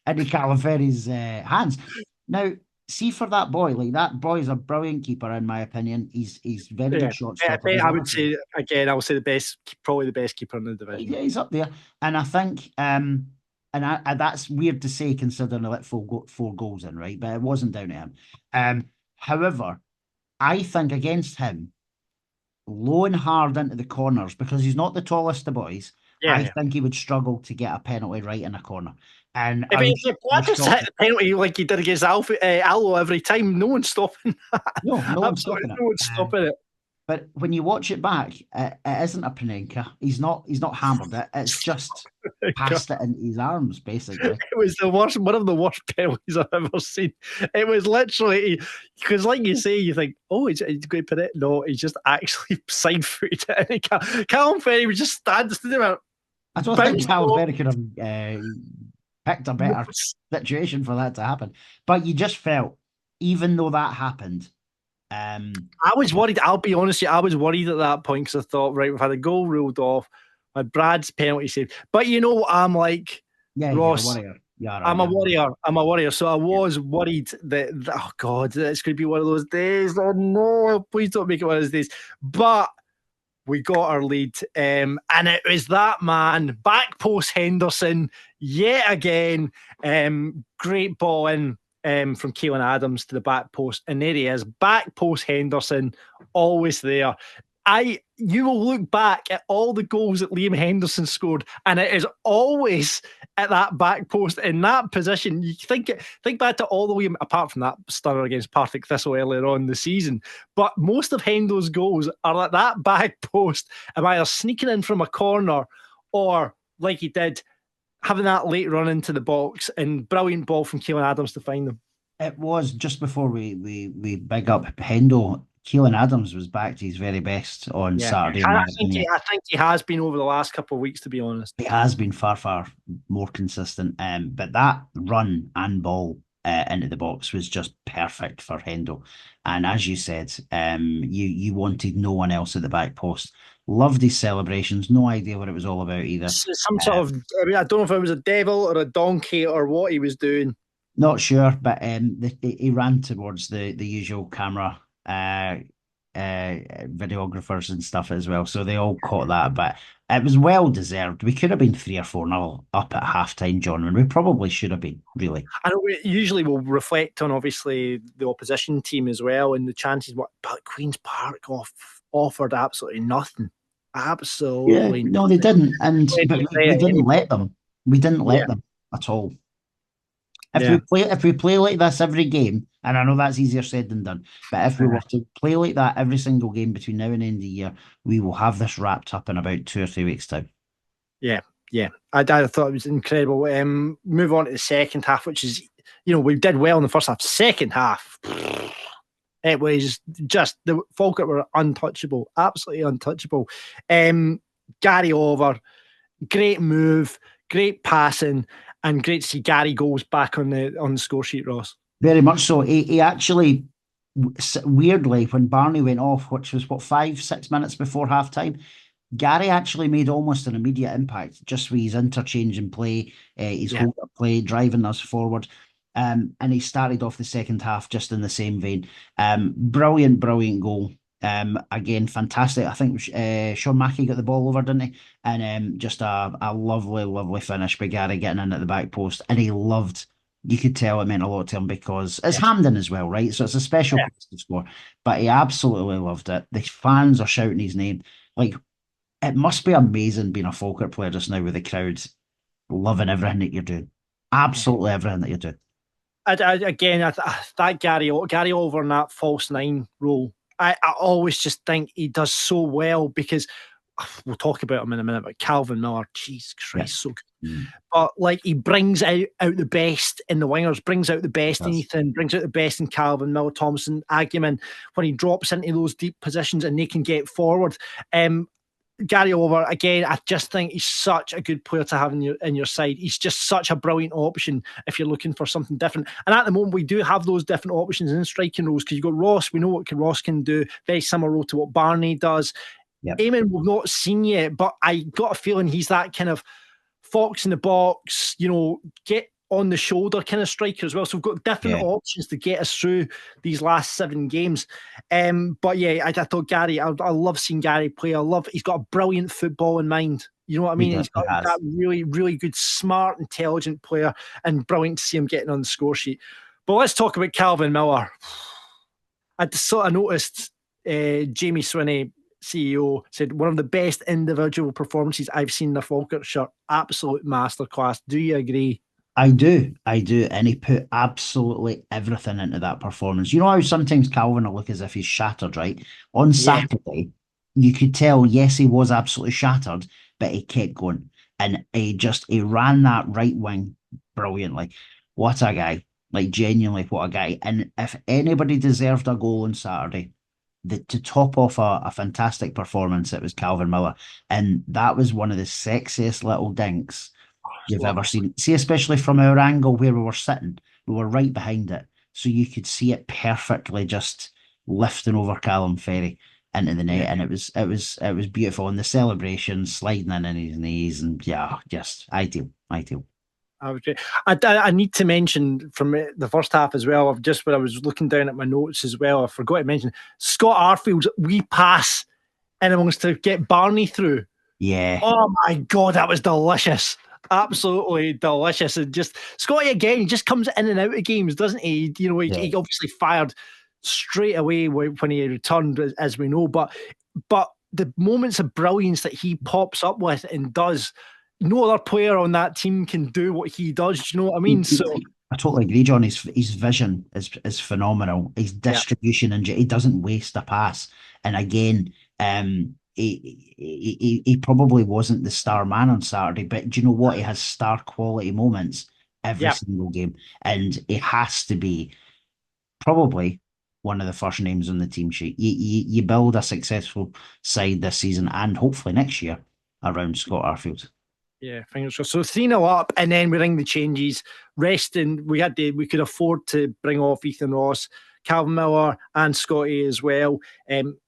into Callum Ferry's hands. Now, see, for that boy, like, that boy is a brilliant keeper in my opinion. He's very good shot stopper. I would say again, I will say probably the best keeper in the division. Yeah, he's up there, and I think, and that's weird to say considering I let four goals in, right? But it wasn't down to him. However, I think against him, low and hard into the corners, because he's not the tallest of boys. I think he would struggle to get a penalty right in a corner. And if he hit the penalty like he did against Allo every time, no one's stopping that. No one's stopping it. But when you watch it back, it isn't a Panenka. He's not hammered it. It's just passed it into his arms, basically. It was one of the worst penalties I've ever seen. It was literally, because like you say, you think, oh, he's going to put it. No, he just actually side-footed it. Callum Ferry was just standing there. I don't think Callum Ferry could have picked a better situation for that to happen. But you just felt, even though that happened, I was worried. I'll be honest with you, I was worried at that point, because I thought, right, we've had a goal ruled off, had Brad's penalty saved. But you know, I'm like, Ross, I'm a warrior. So I was worried that, oh God, it's going to be one of those days. Oh no, please don't make it one of those days. But we got our lead, and it was that man, back post Henderson, yet again. Great ball in from Keelan Adams to the back post, and there he is, back post Henderson, always there. You will look back at all the goals that Liam Henderson scored, and it is always at that back post in that position. You think back to all the way, apart from that stunner against Partick Thistle earlier on in the season, but most of Hendo's goals are at that back post, of either sneaking in from a corner or, like he did, having that late run into the box and brilliant ball from Keelan Adams to find them. It was just before we big up Hendo. Keelan Adams was back to his very best on Saturday. I think he has been over the last couple of weeks, to be honest. He has been far more consistent. But that run and ball into the box was just perfect for Hendo. And as you said, you wanted no one else at the back post. Loved his celebrations. No idea what it was all about either. Some sort of, I don't know if it was a devil or a donkey or what he was doing. Not sure, but he ran towards the usual camera videographers and stuff as well, so they all caught that, but it was well deserved. We could have been 3 or 4-0 up at half time, John, and we probably should have been, really. I know we usually will reflect on obviously the opposition team as well and the chances, but Queen's Park offered absolutely nothing. Absolutely no, they didn't, and we didn't let them. We didn't let them at all. If we play like this every game, and I know that's easier said than done, but if we were to play like that every single game between now and the end of the year, we will have this wrapped up in about 2 or 3 weeks' time. Yeah. I thought it was incredible. Move on to the second half, which is, we did well in the first half. Second half, it was just, the Falkirk were untouchable, absolutely untouchable. Gary Over, great move, great passing, and great to see Gary goals back on the score sheet, Ross. Very much so. He actually, weirdly, when Barney went off, which was 5-6 minutes before half time, Gary actually made almost an immediate impact just with his interchange in play, his hold up play, driving us forward. And he started off the second half just in the same vein. Brilliant goal. Again, fantastic. I think Sean Mackey got the ball over, didn't he? And just a lovely finish by Gary getting in at the back post. And you could tell it meant a lot to him because it's Hampden as well, right? So it's a special place to score. But he absolutely loved it. The fans are shouting his name. Like, it must be amazing being a Falkirk player just now with the crowd loving everything that you're doing. Absolutely everything that you're doing. That Gary Over in that false 9 role, I always just think he does so well because we'll talk about him in a minute, but Calvin Miller, Jesus Christ, so good. But he brings out the best in the wingers, brings out the best in Ethan, brings out the best in Calvin Miller, Thompson, Agyeman, when he drops into those deep positions and they can get forward. Gary Over, again, I just think he's such a good player to have in your side. He's just such a brilliant option if you're looking for something different. And at the moment, we do have those different options in striking roles because you've got Ross. We know what Ross can do. Very similar role to what Barney does. Eamon we've not seen yet, but I got a feeling he's that kind of fox in the box, get on the shoulder kind of striker as well. So we've got different options to get us through these last 7 games. But yeah, I thought Gary, I love seeing Gary play. He's got a brilliant football in mind. You know what I mean? He's got that really, really good, smart, intelligent player, and brilliant to see him getting on the score sheet. But let's talk about Calvin Miller. I just sort of noticed Jamie Swinney, CEO, said one of the best individual performances I've seen in the Falkirk shirt. Absolute masterclass. Do you agree? I do. And he put absolutely everything into that performance. You know how sometimes Calvin will look as if he's shattered, right? On Saturday, you could tell, yes, he was absolutely shattered, but he kept going. And he ran that right wing brilliantly. What a guy. Genuinely, what a guy. And if anybody deserved a goal on Saturday, to top off a fantastic performance, it was Calvin Miller. And that was one of the sexiest little dinks you've ever seen. See, especially from our angle where we were sitting, we were right behind it, so you could see it perfectly just lifting over Callum Ferry into the net, and it was beautiful. And the celebration, sliding in his knees, and just ideal. I need to mention from the first half as well, just when I was looking down at my notes as well, I forgot to mention Scott Arfield's wee pass in amongst to get Barney through. Yeah. Oh my God, that was delicious. Absolutely delicious. And just Scotty again, he just comes in and out of games, doesn't he? He obviously fired straight away when he returned, as we know, but but the moments of brilliance that he pops up with and does, no other player on that team can do what he does. Do you know what I mean? So I totally agree, John. His vision is phenomenal. His distribution and he doesn't waste a pass. And again, he probably wasn't the star man on Saturday, but do you know what? He has star quality moments every single game, and he has to be probably one of the first names on the team sheet. You build a successful side this season and hopefully next year around Scott Arfield. Yeah, fingers crossed. So 3-0 up, and then we ring the changes. Resting, we could afford to bring off Ethan Ross, Calvin Miller, and Scotty as well.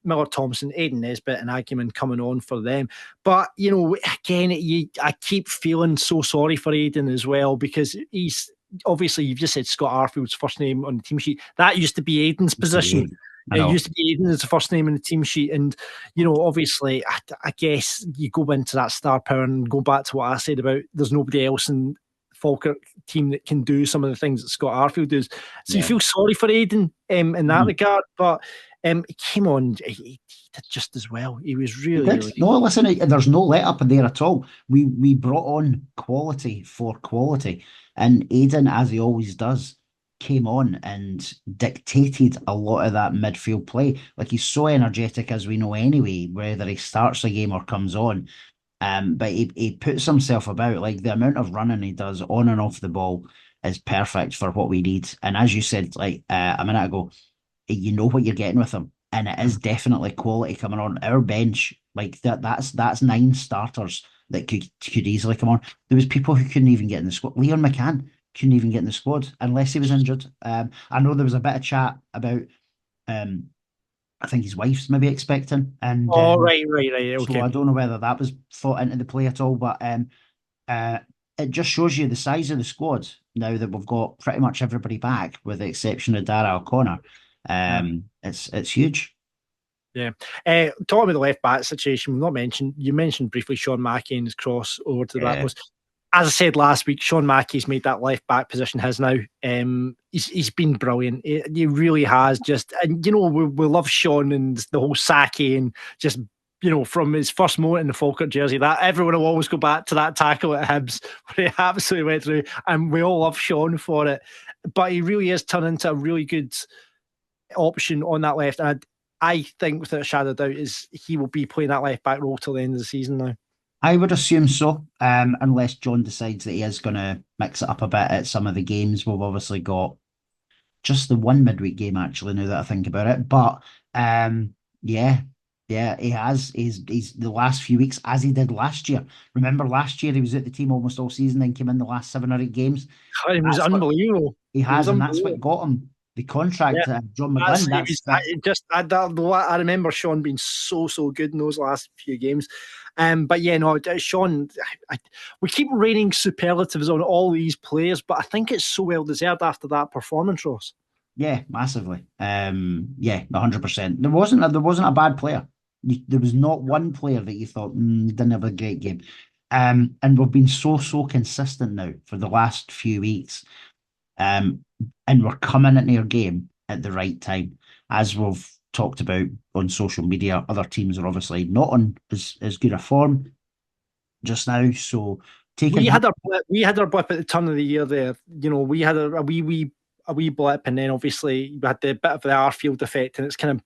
Miller Thompson, Aidan Nesbitt, and Aguiman coming on for them. But you know, again, I keep feeling so sorry for Aidan as well, because he's obviously, you've just said Scott Arfield's first name on the team sheet. That used to be Aidan's position. It used to be Aidan as the first name in the team sheet. And, you know, obviously, I guess you go into that star power and go back to what I said about there's nobody else in Falkirk team that can do some of the things that Scott Arfield does. So you feel sorry for Aidan in that regard. But he came on, he did just as well. He was really No, listen, there's no let up in there at all. We brought on quality for quality. And Aidan, as he always does, came on and dictated a lot of that midfield play. Like, he's so energetic, as we know anyway, whether he starts a game or comes on. But he puts himself about. Like, the amount of running he does on and off the ball is perfect for what we need. And as you said, like a minute ago, you know what you're getting with him, and it is definitely quality coming on. Our bench, like that's 9 starters that could easily come on. There was people who couldn't even get in the squad. Leon McCann couldn't even get in the squad unless he was injured. I know there was a bit of chat about I think his wife's maybe expecting. And right. Okay. So I don't know whether that was thought into the play at all, but it just shows you the size of the squad now that we've got pretty much everybody back, with the exception of Dara O'Connor. It's huge. Yeah. Talking about the left back situation, you mentioned briefly Sean Mackey and his cross over to the back post. As I said last week, Sean Mackey's made that left back position his now. He's been brilliant. He really has. And you know, we love Sean and the whole Saki, and just, you know, from his first moment in the Falkirk jersey, that everyone will always go back to that tackle at Hibs where he absolutely went through, and we all love Sean for it. But he really is turned into a really good option on that left. And I think, without a shadow of doubt, is he will be playing that left back role till the end of the season now. I would assume so, unless John decides that he is going to mix it up a bit at some of the games. We've obviously got just the one midweek game, actually, now that I think about it. But yeah, he has. He's the last few weeks, as he did last year. Remember, last year he was at the team almost all season, then came in the last 7 or 8 games. It was unbelievable. That's what got him the contract at John McGlynn. I remember Sean being so good in those last few games. But yeah, no, Sean, we keep raining superlatives on all these players, but I think it's so well deserved after that performance, Ross. Yeah, massively. 100%. There wasn't a bad player. There was not one player that you thought didn't have a great game. And we've been so consistent now for the last few weeks. And we're coming into our game at the right time. As we've talked about on social media, other teams are obviously not on as good a form just now. So we had our blip at the turn of the year there. You know, we had a wee blip, and then obviously we had the bit of the Arfield effect, and it's kind of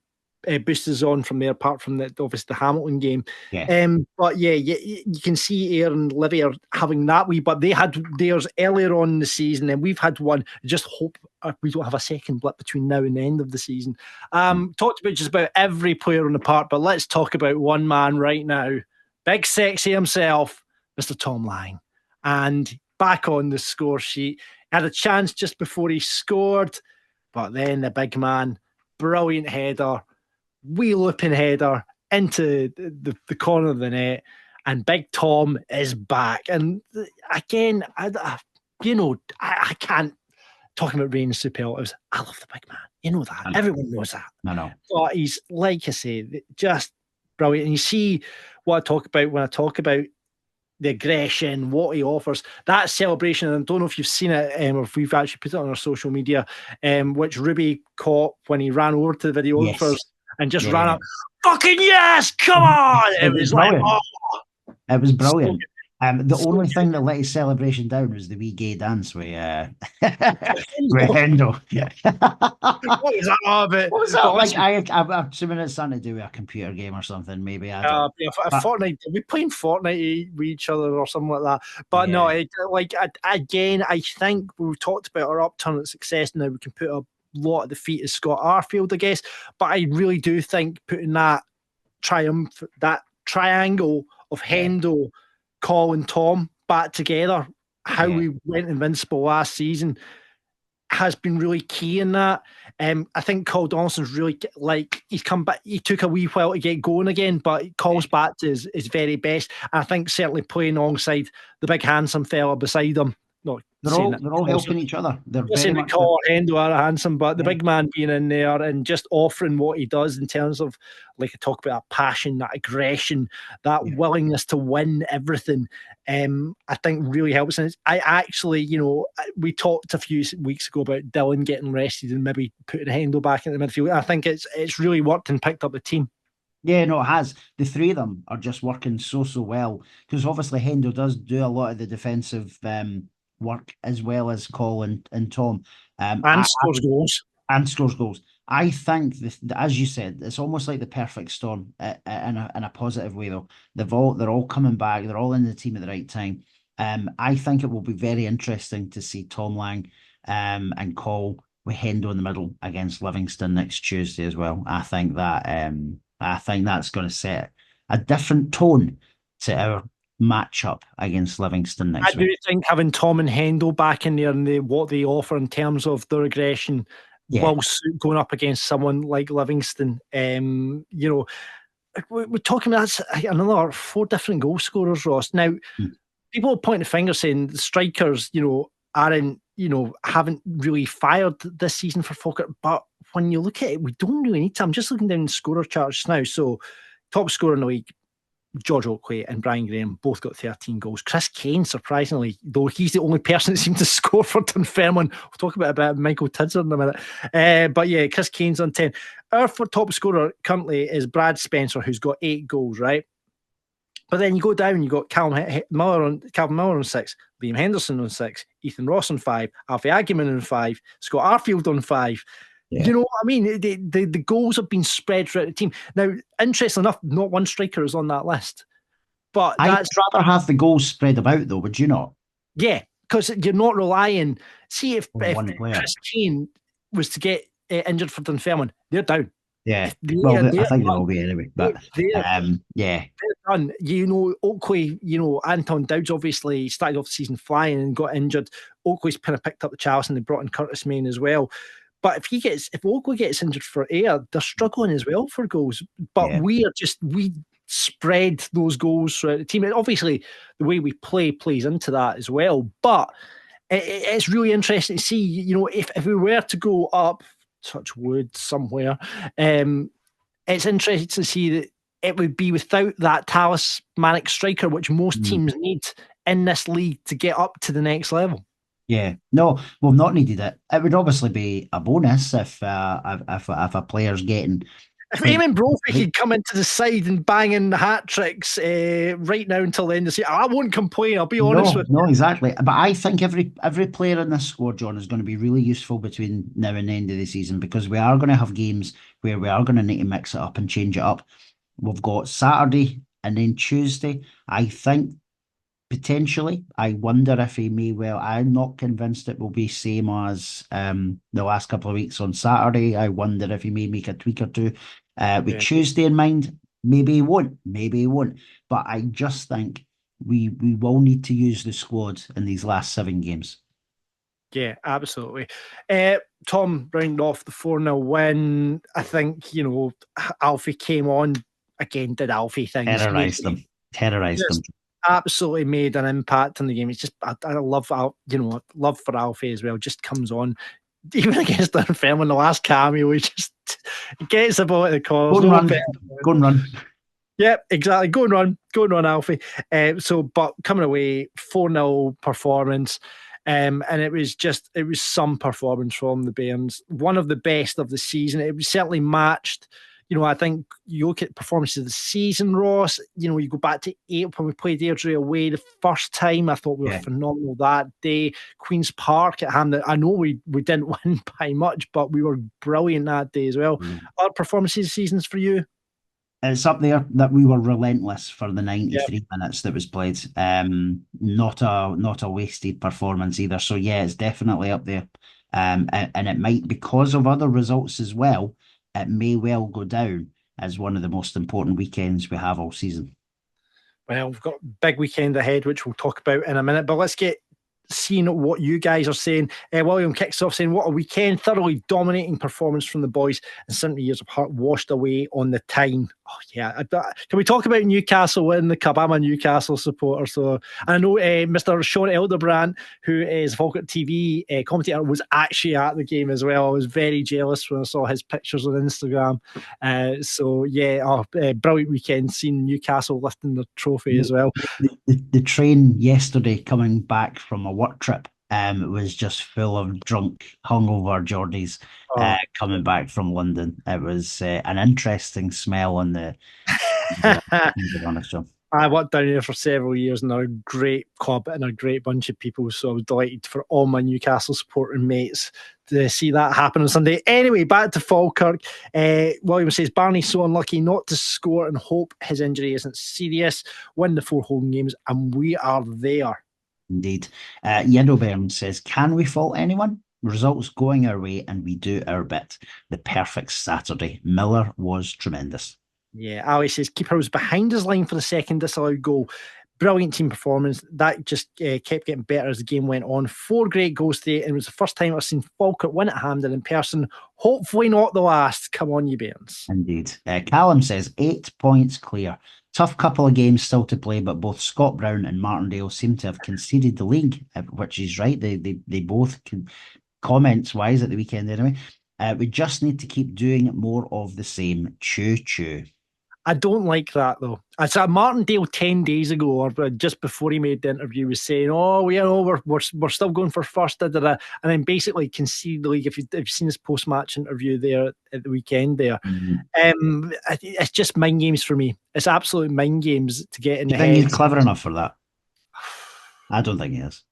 boosted us on from there, apart from obviously the Hamilton game. But yeah, you can see Ayr and Livy are having that wee, but they had theirs earlier on in the season, and we've had one. Just hope we don't have a second blip between now and the end of the season. Talked about just about every player on the park, but let's talk about one man right now. Big sexy himself, Mr. Tom Lang. And back on the score sheet. Had a chance just before he scored, but then the big man, brilliant header, wee looping header into the corner of the net, and Big Tom is back. And again, I can't talk about reigning superlatives. I love the big man. You know that. Everyone knows that. I know. But he's, like I say, just brilliant. And you see what I talk about when I talk about the aggression, what he offers, that celebration. And I don't know if you've seen it, or if we've actually put it on our social media, which Ruby caught when he ran over to the videographers. and just ran up. Fucking yes! Come on! It was like, brilliant. It was brilliant. So the only thing that let his celebration down was the wee gay dance with Hendo. what was that all about? What was that? Like, I'm assuming it's something to do with a computer game or something, maybe. I don't know. Fortnite, we playing Fortnite with each other or something like that. But no, again, I think we've talked about our upturn at success. Now we can put a lot at the feet of Scott Arfield, I guess. But I really do think putting that triangle of Hendo, Colin, Tom back together, how we went invincible last season, has been really key in that. I think Cole Donaldson's really, like, he's come back. He took a wee while to get going again, but Cole's back to his very best. And I think certainly playing alongside the big handsome fella beside him. No, they're all helping each other. They're very much Cole Hendo are handsome, but the big man being in there and just offering what he does in terms of, like I talk about, that passion, that aggression, that willingness to win everything, I think really helps. And I actually, we talked a few weeks ago about Dylan getting rested and maybe putting Hendo back in the midfield. I think it's really worked and picked up the team. Yeah, no, it has. The three of them are just working so well, because obviously Hendo does do a lot of the defensive work as well as Colin and Tom, and scores goals. I think, as you said, it's almost like the perfect storm in a positive way. Though they're all coming back. They're all in the team at the right time. I think it will be very interesting to see Tom Lang and Cole with Hendo in the middle against Livingston next Tuesday as well. I think that's going to set a different tone to our matchup against Livingston next week. I do think having Tom and Hendo back in there and what they offer in terms of their aggression will suit going up against someone like Livingston. We're talking about another 4 different goal scorers, Ross. Now, people are pointing the finger saying the strikers, haven't really fired this season for Falkirk. But when you look at it, we don't really need to. I'm just looking down the scorer charts now. So, top scorer in the league, George Oakley and Brian Graham both got 13 goals. Chris Kane, surprisingly, though he's the only person that seemed to score for Dunfermline. We'll talk about Michael Tidser in a minute. But yeah, Chris Kane's on 10. Our top scorer currently is Brad Spencer, who's got 8 goals, right? But then you go down, you got Calvin Miller on 6, Liam Henderson on 6, Ethan Ross on 5, Alfie Agyeman on 5, Scott Arfield on 5. Yeah. You know what I mean? The goals have been spread throughout the team. Now, interestingly enough, not one striker is on that list. But I'd rather have the goals spread about, though, would you not? Yeah, because you're not relying. See, if Chris Kane was to get injured for Dunfermline, they're down. Yeah, I think they will be anyway. But they're done. Oakley, Anton Dowd's obviously started off the season flying and got injured. Oakley's kind of picked up the chalice and they brought in Curtis Main as well. But if Oakley gets injured for Ayr, they're struggling as well for goals. But we spread those goals throughout the team. And obviously, the way we plays into that as well. But it's really interesting to see, if we were to go up, touch wood somewhere, it's interesting to see that it would be without that talismanic striker, which most teams need in this league to get up to the next level. Yeah, no, we've not needed it. It would obviously be a bonus if a player's getting. If Eamon Brophy could come into the side and bang in hat tricks right now until the end of the season, I won't complain. I'll be honest with you. No, exactly. But I think every player in this squad, John, is going to be really useful between now and the end of the season, because we are going to have games where we are going to need to mix it up and change it up. We've got Saturday and then Tuesday. I think potentially, I wonder if he may well. I'm not convinced it will be same as the last couple of weeks on Saturday. I wonder if he may make a tweak or two with Tuesday in mind. Maybe he won't. But I just think we will need to use the squad in these last 7 games. Yeah, absolutely. Tom rounded off the 4-0 win. I think, Alfie came on again, did Alfie things. Terrorised them. Absolutely made an impact on the game. It's just I love love for Alfie as well. Just comes on, even against Dunfermline, the last cameo, he just gets the ball at the corner. Go and run. Yeah, exactly. Go and run, Alfie. But coming away 4-0 performance, and it was some performance from the Bairns. One of the best of the season. It was certainly matched, I think you look at performances of the season, Ross. You go back to April when we played Airdrie away the first time. I thought we were phenomenal that day. Queen's Park at Hampden. I know we didn't win by much, but we were brilliant that day as well. Other performances, seasons for you? It's up there that we were relentless for the 93 minutes that was played. Not a wasted performance either. So yeah, it's definitely up there. And it might, because of other results as well, it may well go down as one of the most important weekends we have all season. Well, we've got a big weekend ahead, which we'll talk about in a minute. But let's get seeing what you guys are saying. William kicks off saying, what a weekend, thoroughly dominating performance from the boys, and 70 years of heart washed away on the time. Oh yeah, can we talk about Newcastle winning the cup? I'm a Newcastle supporter, so I know Mr. Sean Elderbrandt, who is Falkirk TV commentator, was actually at the game as well. I was very jealous when I saw his pictures on Instagram. So yeah, brilliant weekend seeing Newcastle lifting the trophy as well. The train yesterday coming back from a work trip was just full of drunk, hungover Geordies coming back from London. It was an interesting smell on the to be honest, John. I worked down here for several years and they're a great club and a great bunch of people. So I was delighted for all my Newcastle supporting mates to see that happen on Sunday. Anyway, back to Falkirk. William says, Barney's so unlucky not to score and hope his injury isn't serious. Win the 4 home games and we are there. Indeed. Yellowburn says, can we fault anyone? Results going our way and we do our bit. The perfect Saturday. Miller was tremendous. Yeah, Ali says, keeper was behind his line for the second disallowed goal. Brilliant team performance. That just kept getting better as the game went on. 4 great goals today, and it was the first time I've seen Falkirk win at Hampden in person. Hopefully not the last. Come on, you Bairns. Indeed. Callum says, 8 points clear. Tough couple of games still to play, but both Scott Brown and Martindale seem to have conceded the league, which is right. They both can, comments-wise at the weekend anyway. We just need to keep doing more of the same. Choo-choo. I don't like that, though. I saw Martindale 10 days ago, or just before he made the interview, was saying, we're still going for first, and then basically conceded the league. If you've seen his post-match interview there at the weekend there. It's just mind games for me. It's absolute mind games to get in the head. Do you think he's clever enough for that? I don't think he is.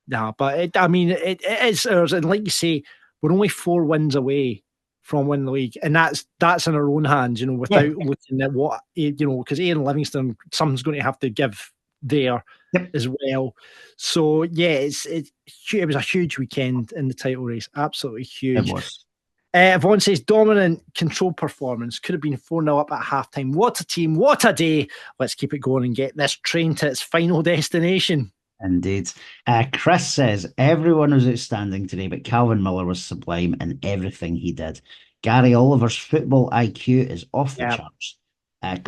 No, but it is ours. And like you say, we're only 4 wins away from winning the league, and that's in our own hands, without looking at what, because Ayr and Livingston, something's going to have to give there as well. So yeah, it was a huge weekend in the title race, absolutely huge. It was. Vaughn says, dominant control performance, could have been 4-0 up at halftime. What a team, what a day. Let's keep it going and get this train to its final destination. Indeed. Chris says, everyone was outstanding today, but Calvin Miller was sublime in everything he did. Gary Oliver's football IQ is off the charts.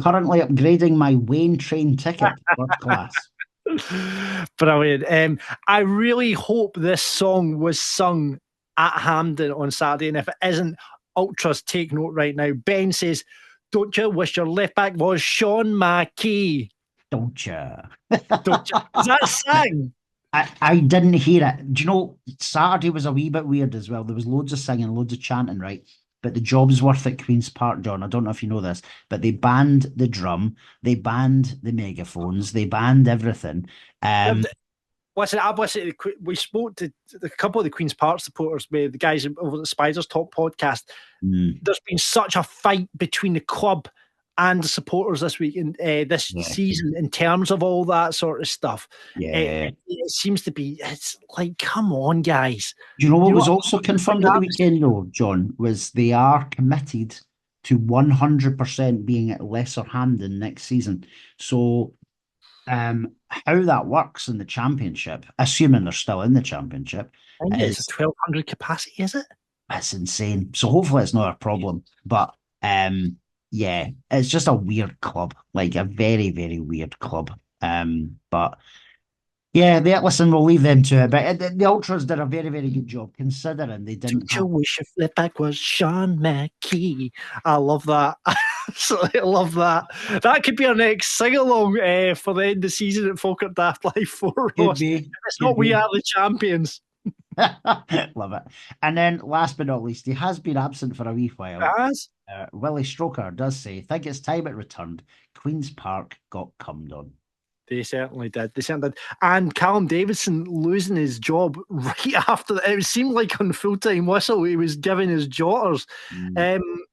Currently upgrading my Wayne train ticket to first class. Brilliant. I really hope this song was sung at Hampden on Saturday, and if it isn't, ultras take note right now. Ben says, don't you wish your left back was Sean Mackey? Don't you? Don't you? Is that a sing? I didn't hear it. Do you know, Saturday was a wee bit weird as well. There was loads of singing, loads of chanting, right? But the job's worth at Queen's Park, John. I don't know if you know this, but they banned the drum, they banned the megaphones, they banned everything. Listen, we spoke to a couple of the Queen's Park supporters, with the guys over at Spiders Talk podcast. There's been such a fight between the club and the supporters this week in this season in terms of all that sort of stuff. It seems to be, it's like, come on, guys. Do you know what was also confirmed at the weekend, though, John, was they are committed to 100% being at Lesser Hampden next season. So how that works in the Championship, assuming they're still in the Championship, it's a 1,200 capacity, is it? That's insane. So hopefully it's not a problem. But yeah, it's just a weird club, like a very, very weird club. But yeah, listen, we'll leave them to it. But the Ultras did a very, very good job, considering they didn't. Don't you wish your flip back was Sean Mackey? I love that. I absolutely love that. That could be our next sing-along for the end of the season at Falkirk Daft Live IV. It's not We Are the Champions. Love it. And then last but not least, he has been absent for a wee while. As Willie Stroker does say, think it's time it returned. Queen's Park got cummed on. They certainly did. They certainly did. And Callum Davidson losing his job right after that. It seemed like on full-time whistle he was giving his jotters.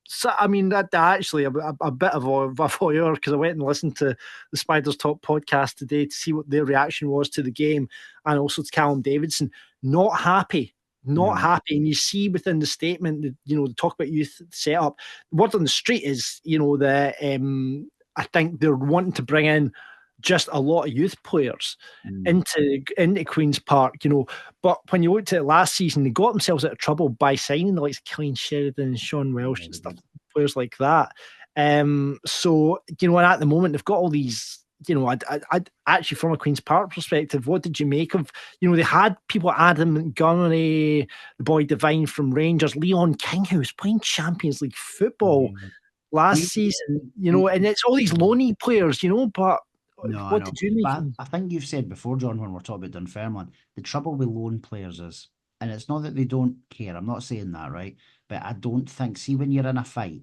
So, I mean, that actually a bit of a voyeur, because I went and listened to the Spiders Talk podcast today to see what their reaction was to the game, and also to Callum Davidson. Not happy. Not happy. And you see within the statement that, they talk about youth setup. The word on the street is, that I think they're wanting to bring in just a lot of youth players into Queen's Park, But when you looked at it last season, they got themselves out of trouble by signing the likes of Killian Sheridan and Sean Welsh and stuff, players like that. So, and at the moment, they've got all these, I'd actually, from a Queen's Park perspective, what did you make of, they had people, Adam Montgomery, the boy Divine from Rangers, Leon King, who was playing Champions League football last season, and it's all these loanee players, but what did you make? But I think you've said before, John, when we're talking about Dunfermline, the trouble with loan players is, and it's not that they don't care, I'm not saying that, right? But I don't think, see, when you're in a fight,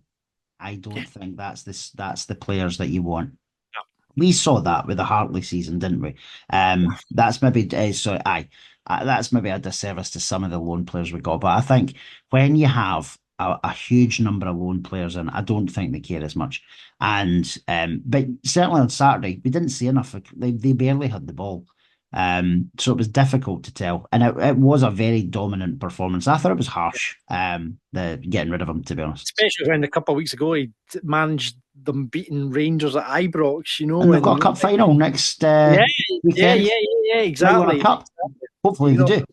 I don't think that's the players that you want. No. We saw that with the Hartley season, didn't we? That's maybe that's maybe a disservice to some of the loan players we got. But I think when you have a huge number of loan players in, I don't think they care as much. And but certainly on Saturday, we didn't see enough. They barely had the ball. So it was difficult to tell. And it was a very dominant performance. I thought it was harsh, the getting rid of him, to be honest. Especially when a couple of weeks ago he managed them beating Rangers at Ibrox, And they've got a cup final next weekend. Yeah, exactly. Cup. Hopefully they do.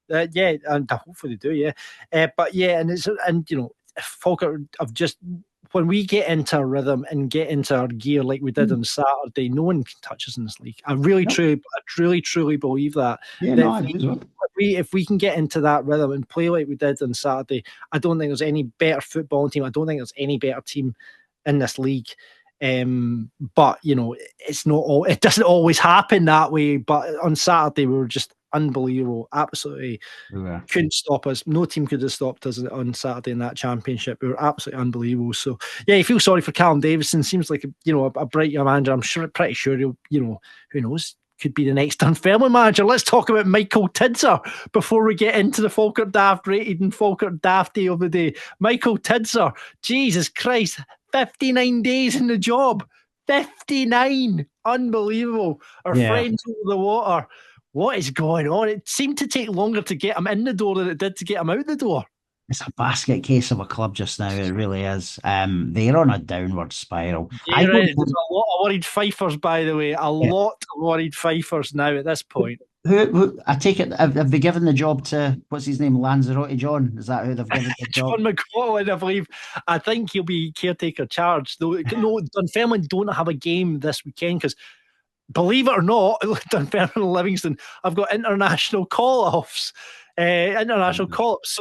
And hopefully they do, but Falkirk have just, when we get into our rhythm and get into our gear like we did on Saturday, no one can touch us in this league. I really, truly believe that. If we can get into that rhythm and play like we did on Saturday, I don't think there's any better footballing team. I don't think there's any better team in this league. But it's not all. It doesn't always happen that way. But on Saturday, we were just unbelievable. Absolutely couldn't stop us. No team could have stopped us on Saturday in that championship. We were absolutely unbelievable. So you feel sorry for Callum Davidson. Seems like a bright young manager. I'm pretty sure he'll, who knows, could be the next Dunfermline manager. Let's talk about Michael Tidser before we get into the Falkirk Daft rated and Falkirk Dafty of the day. Michael Tidser, Jesus Christ, 59 days in the job. 59, unbelievable. Our friends over the water. What is going on? It seemed to take longer to get him in the door than it did to get him out the door. It's a basket case of a club just now. It really is. They're on a downward spiral. There's a lot of worried Fifers, by the way. A lot of worried Fifers now at this point. Who I take it, have they given the job to, what's his name, Lanzarote John? Is that who they've given the job? John McLaughlin, I believe. I think he'll be caretaker charge. Though, no, Dunfermline don't have a game this weekend because, believe it or not, Dunfermline and Livingston have got international call-offs. So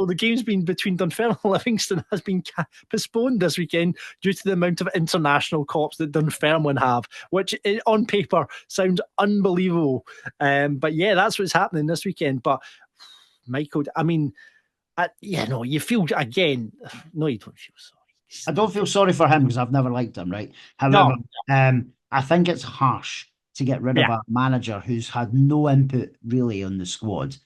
the game's been between Dunfermline and Livingston has been postponed this weekend due to the amount of international call-ups that Dunfermline have, which on paper sounds unbelievable. But that's what's happening this weekend. But Michael, I mean, you feel again. No, you don't feel sorry. I don't feel sorry for him because I've never liked him. Right. However, I think it's harsh to get rid of a manager who's had no input really on the squad.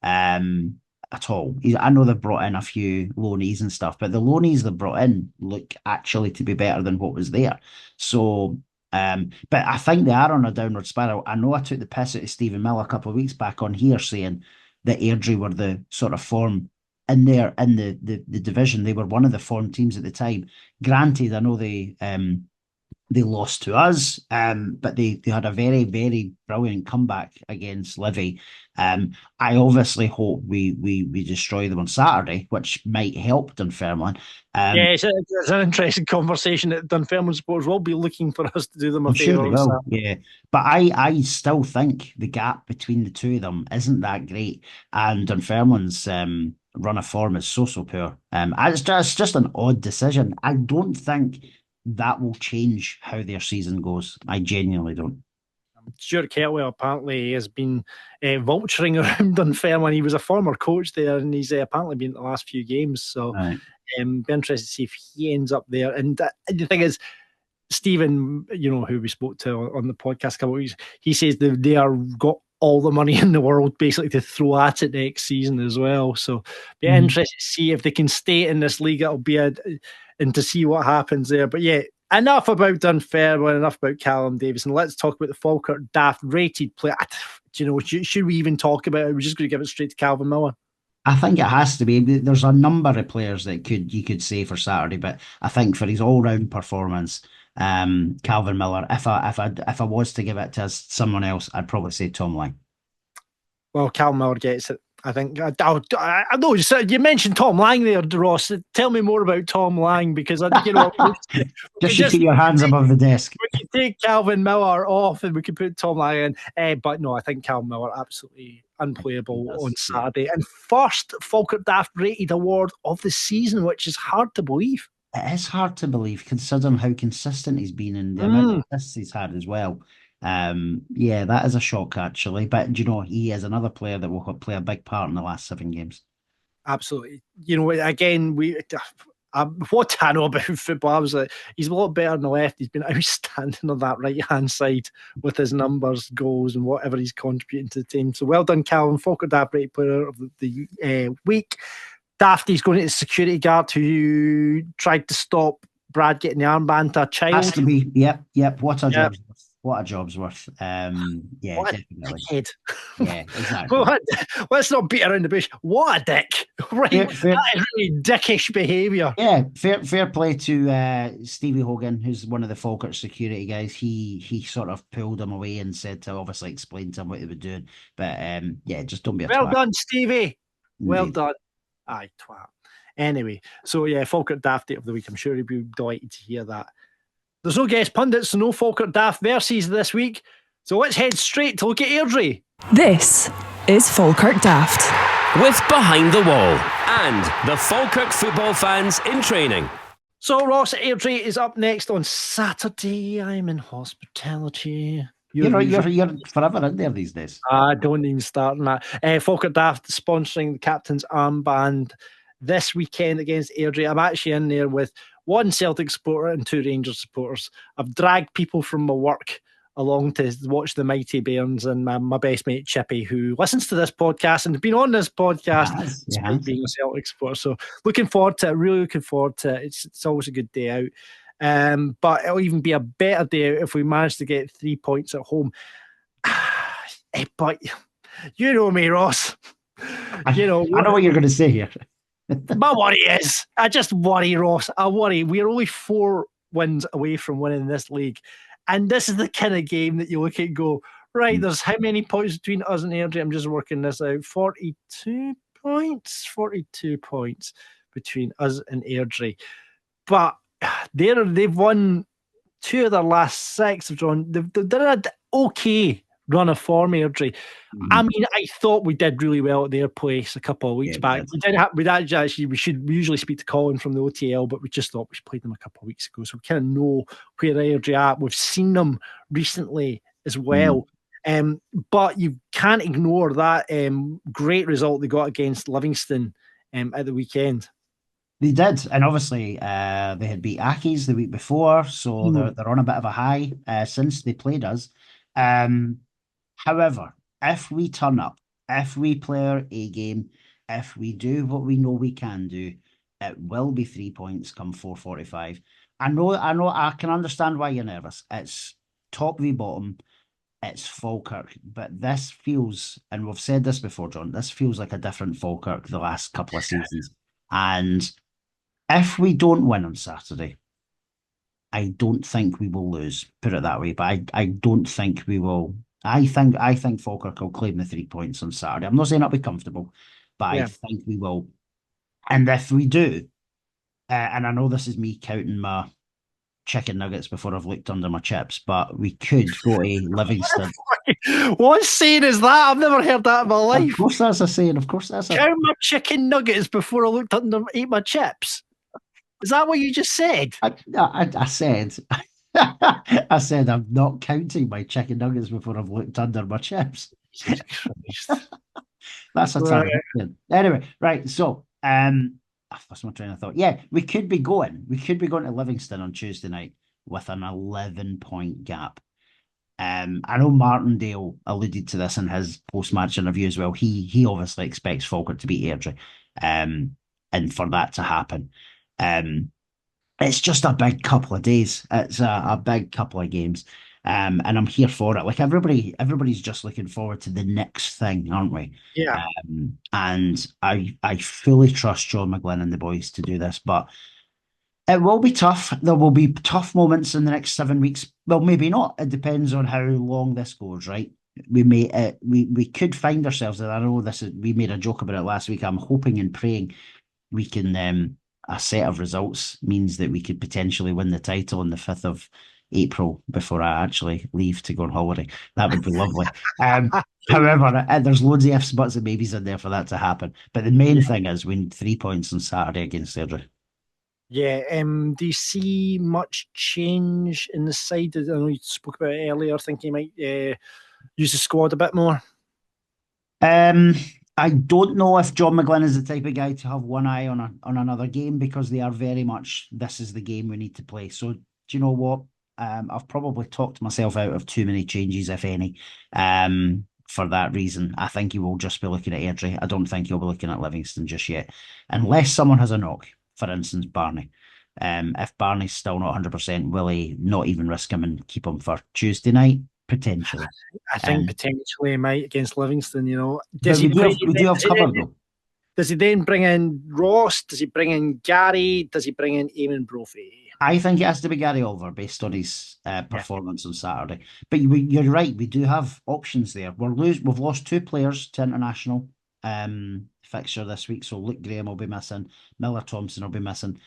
At all. I know they've brought in a few loanees and stuff, but the loanees they've brought in look actually to be better than what was there. So, but I think they are on a downward spiral. I know I took the piss out of Stephen Mill a couple of weeks back on here saying that Airdrie were the sort of form in there in the division. They were one of the form teams at the time. Granted, I know they lost to us, but they had a very, very brilliant comeback against Livy. I obviously hope we destroy them on Saturday, which might help Dunfermline. It's an interesting conversation that Dunfermline supporters will be looking for us to do them a favour. Sure but I still think the gap between the two of them isn't that great, and Dunfermline's run of form is so poor. It's just an odd decision. I don't think that will change how their season goes. I genuinely don't. Stuart Kettlewell apparently has been vulturing around Dunfermline. He was a former coach there, and he's apparently been at the last few games. So Right. be interested to see if he ends up there. And the thing is, Stephen, who we spoke to on the podcast a couple of weeks, he says they are got all the money in the world basically to throw at it next season as well. So be interested to see if they can stay in this league. It'll be and to see what happens there. But yeah, enough about Dunfermline, enough about Callum Davison. Let's talk about the Falkirk Daft rated player. Should we even talk about it? We're just going to give it straight to Calvin Miller. I think it has to be. There's a number of players that you could say for Saturday, but I think for his all-round performance, Calvin Miller. If I was to give it to someone else, I'd probably say Tom Lang. Well, Calvin Miller gets it. I think I know you mentioned Tom Lang there, Ross. Tell me more about Tom Lang, because just keep your hands above the desk. We can take Calvin Miller off and we can put Tom Lang in. But no, I think Calvin Miller absolutely unplayable on Saturday. And first Falkirk Daft rated award of the season, which is hard to believe. It is hard to believe considering how consistent he's been and the amount of assists he's had as well. That is a shock actually. But he is another player that will play a big part in the last 7 games. Absolutely. Again, what I know about football, I was like, he's a lot better on the left. He's been outstanding on that right-hand side with his numbers, goals, and whatever he's contributing to the team. So well done, Calvin. Falkirk Daft rated player of the week. Dafty's going to the security guard who tried to stop Brad getting the armband to a child. Has to be. Yep. What a job's worth. Definitely. Kid. Yeah, exactly. Let's not beat around the bush. What a dick. Right. That is really dickish behaviour. Yeah, fair play to Stevie Hogan, who's one of the Falkirk security guys. He sort of pulled him away and said to obviously explain to him what they were doing. But just don't be a well twat. done, Stevie. Indeed. Well done. Aye, twat. Anyway, so yeah, Falkirk Daft of the week. I'm sure he'll be delighted to hear that. There's no guest pundits, so no Falkirk Daft versus this week. So let's head straight to look at Airdrie. This is Falkirk Daft. With Behind the Wall and the Falkirk football fans in training. So Ross, Airdrie is up next on Saturday. I'm in hospitality. You're forever in there these days. Don't even start on that. Falkirk Daft sponsoring the captain's armband this weekend against Airdrie. I'm actually in there with 1 Celtic supporter and 2 Rangers supporters. I've dragged people from my work along to watch the mighty Bairns, and my best mate Chippy, who listens to this podcast and has been on this podcast despite being a Celtic supporter. So looking forward to it, really looking forward to it. It's always a good day out. But it'll even be a better day if we manage to get 3 points at home. But you know me, Ross. I know what you're going to say here. My worry is, I just worry, Ross. I worry. We're only 4 wins away from winning this league. And this is the kind of game that you look at and go, right, there's how many points between us and Airdrie? I'm just working this out. 42 points. 42 points between us and Airdrie. But they've won 2 of their last 6. They've done an okay run of form, Airdrie. I mean, I thought we did really well at their place a couple of weeks back. We should usually speak to Colin from the OTL, but we just thought we played them a couple of weeks ago, so we kind of know where Airdrie are at. We've seen them recently as well. But you can't ignore that great result they got against Livingston at the weekend. They did, and obviously they had beat Accies the week before, so they're on a bit of a high since they played us. However, if we turn up, if we play our A game, if we do what we know we can do, it will be 3 points come 4:45. I know, I can understand why you're nervous. It's top v bottom, it's Falkirk, but this feels, and we've said this before, John, this feels like a different Falkirk the last couple of seasons. And if we don't win on Saturday, I don't think we will lose. Put it that way, but I don't think we will. I think Falkirk will claim the 3 points on Saturday. I'm not saying it'll be comfortable, but I think we will. And if we do, and I know this is me counting my chicken nuggets before I've looked under my chips, but we could go to Livingston. What saying is that? I've never heard that in my life. Of course that's a saying. Of course that's a... Count my chicken nuggets before I looked under ate my chips. Is that what you just said? I said I said I'm not counting my chicken nuggets before I've looked under my chips. Jesus Christ. That's a Right. terrible. Anyway, right. So, I lost my train of thought. Yeah, we could be going. We could be going to Livingston on Tuesday night with an 11-point gap. I know Martindale alluded to this in his post-match interview as well. He obviously expects Falkirk to beat Airdrie, and for that to happen. It's just a big couple of days. It's a big couple of games. And I'm here for it. Like everybody's just looking forward to the next thing, aren't we? Yeah. And I fully trust John McGlynn and the boys to do this, but it will be tough. There will be tough moments in the next 7 weeks. Well, maybe not. It depends on how long this goes, right? We could find ourselves, and I know we made a joke about it last week. I'm hoping and praying we can a set of results means that we could potentially win the title on the 5th of April before I actually leave to go on holiday. That would be lovely. However, there's loads of ifs, buts, and maybes in there for that to happen. But the main thing is we need 3 points on Saturday against Airdrie. Yeah. Do you see much change in the side? I know you spoke about it earlier. I think you might use the squad a bit more. I don't know if John McGlynn is the type of guy to have one eye on another game, because they are very much, this is the game we need to play. So do you know what? I've probably talked myself out of too many changes, if any. For that reason, I think he will just be looking at Airdrie. I don't think he'll be looking at Livingston just yet, unless someone has a knock. For instance, Barney. If Barney's still not 100%, will he not even risk him and keep him for Tuesday night? Potentially. I think potentially he might against Livingston, you know. We do have cover, though. Does he then bring in Ross? Does he bring in Gary? Does he bring in Eamon Brophy? I think it has to be Gary Oliver based on his performance on Saturday. But you're right, we do have options there. We've lost 2 players to international fixture this week, so Luke Graham will be missing, Miller Thompson will be missing.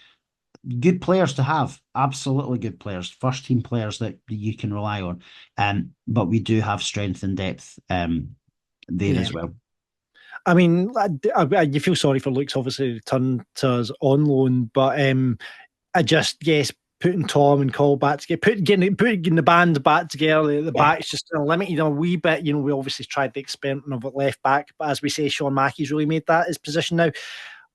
Good players to have, absolutely good players, first team players that you can rely on. But we do have strength and depth there as well. I mean, you feel sorry for Luke's obviously return to us on loan, but I just guess putting Tom and Cole back together, getting the band back together, the back's just limited a wee bit. You know, we obviously tried the experiment of left back, but as we say, Sean Mackey's really made that his position now.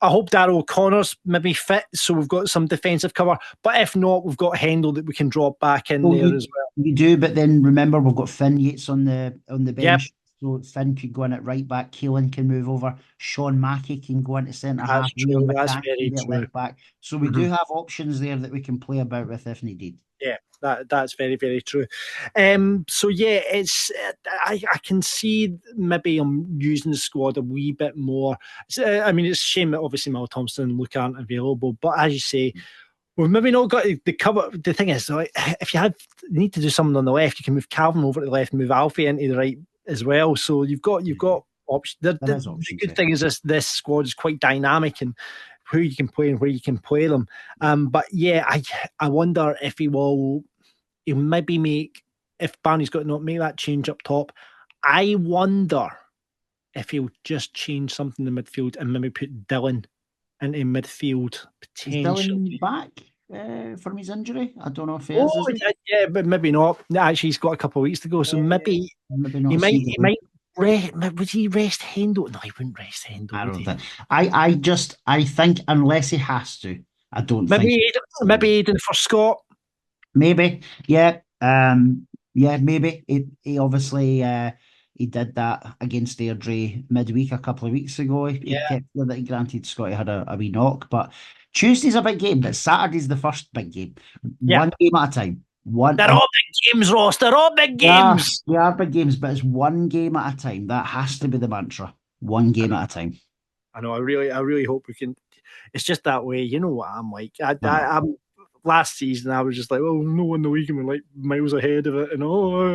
I hope Darryl O'Connor's maybe fit, so we've got some defensive cover. But if not, we've got Hendel that we can drop back in there as well. You do, but then remember we've got Finn Yates on the bench. Yep. So Finn could go in at right back, Keelan can move over, Sean Mackey can go into centre half. That's very true. Left back. So we do have options there that we can play about with if needed. Yeah, that's very, very true. So yeah, it's I can see maybe I'm using the squad a wee bit more. I mean, it's a shame that obviously Mel Thompson and Luke aren't available, but as you say, we've maybe not got the cover. The thing is, like, if you need to do something on the left, you can move Calvin over to the left, move Alfie into the right as well. So you've got options. The good thing is this squad is quite dynamic and who you can play and where you can play them. But yeah, I wonder if he'll maybe make, if Barney's got to not make that change up top, I wonder if he'll just change something in the midfield and maybe put Dylan into midfield potentially. Is Dylan back from his injury? I don't know if he is. Yeah, but maybe not. Actually, he's got a couple of weeks to go, so maybe not. He might would he rest Hendel? No, he wouldn't rest Hendel. I don't think. I think unless he has to, I don't think. Maybe Aidan for Scott. Maybe, yeah, maybe. He obviously he did that against Airdrie midweek a couple of weeks ago. He granted Scotty had a wee knock, but Tuesday's a big game, but Saturday's the first big game. One game at a time. They're all big games, Ross. They're all big games. They are big games, but it's one game at a time. That has to be the mantra. One game at a time. I know. I really hope we can. It's just that way. You know what I'm like. I'm last season. I was just like, oh, no one in the league, and we're like miles ahead of it, and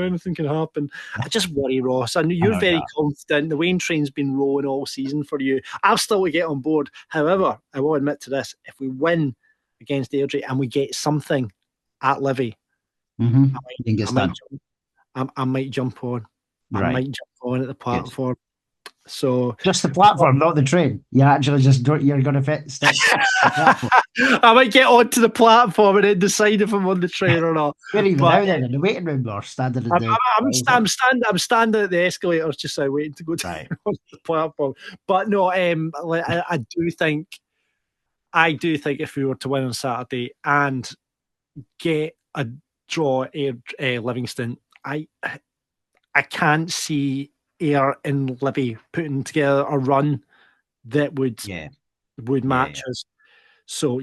anything can happen. I just worry, Ross. I know you're very confident. The Wayne train's been rolling all season for you. I've still to get on board. However, I will admit to this: if we win against Airdrie and we get something at Livy. I might jump on. Right. I might jump on at the platform. So just the platform, not the train. You're actually you're going to step the platform. I might get onto the platform and then decide if I'm on the train or not. We're even now then in the waiting room or standing in the. I'm standing at the escalators just now waiting to go down on the platform. But no, I do think if we were to win on Saturday and get a draw at Livingston, I can't see Ayr and Libby putting together a run that would match us. So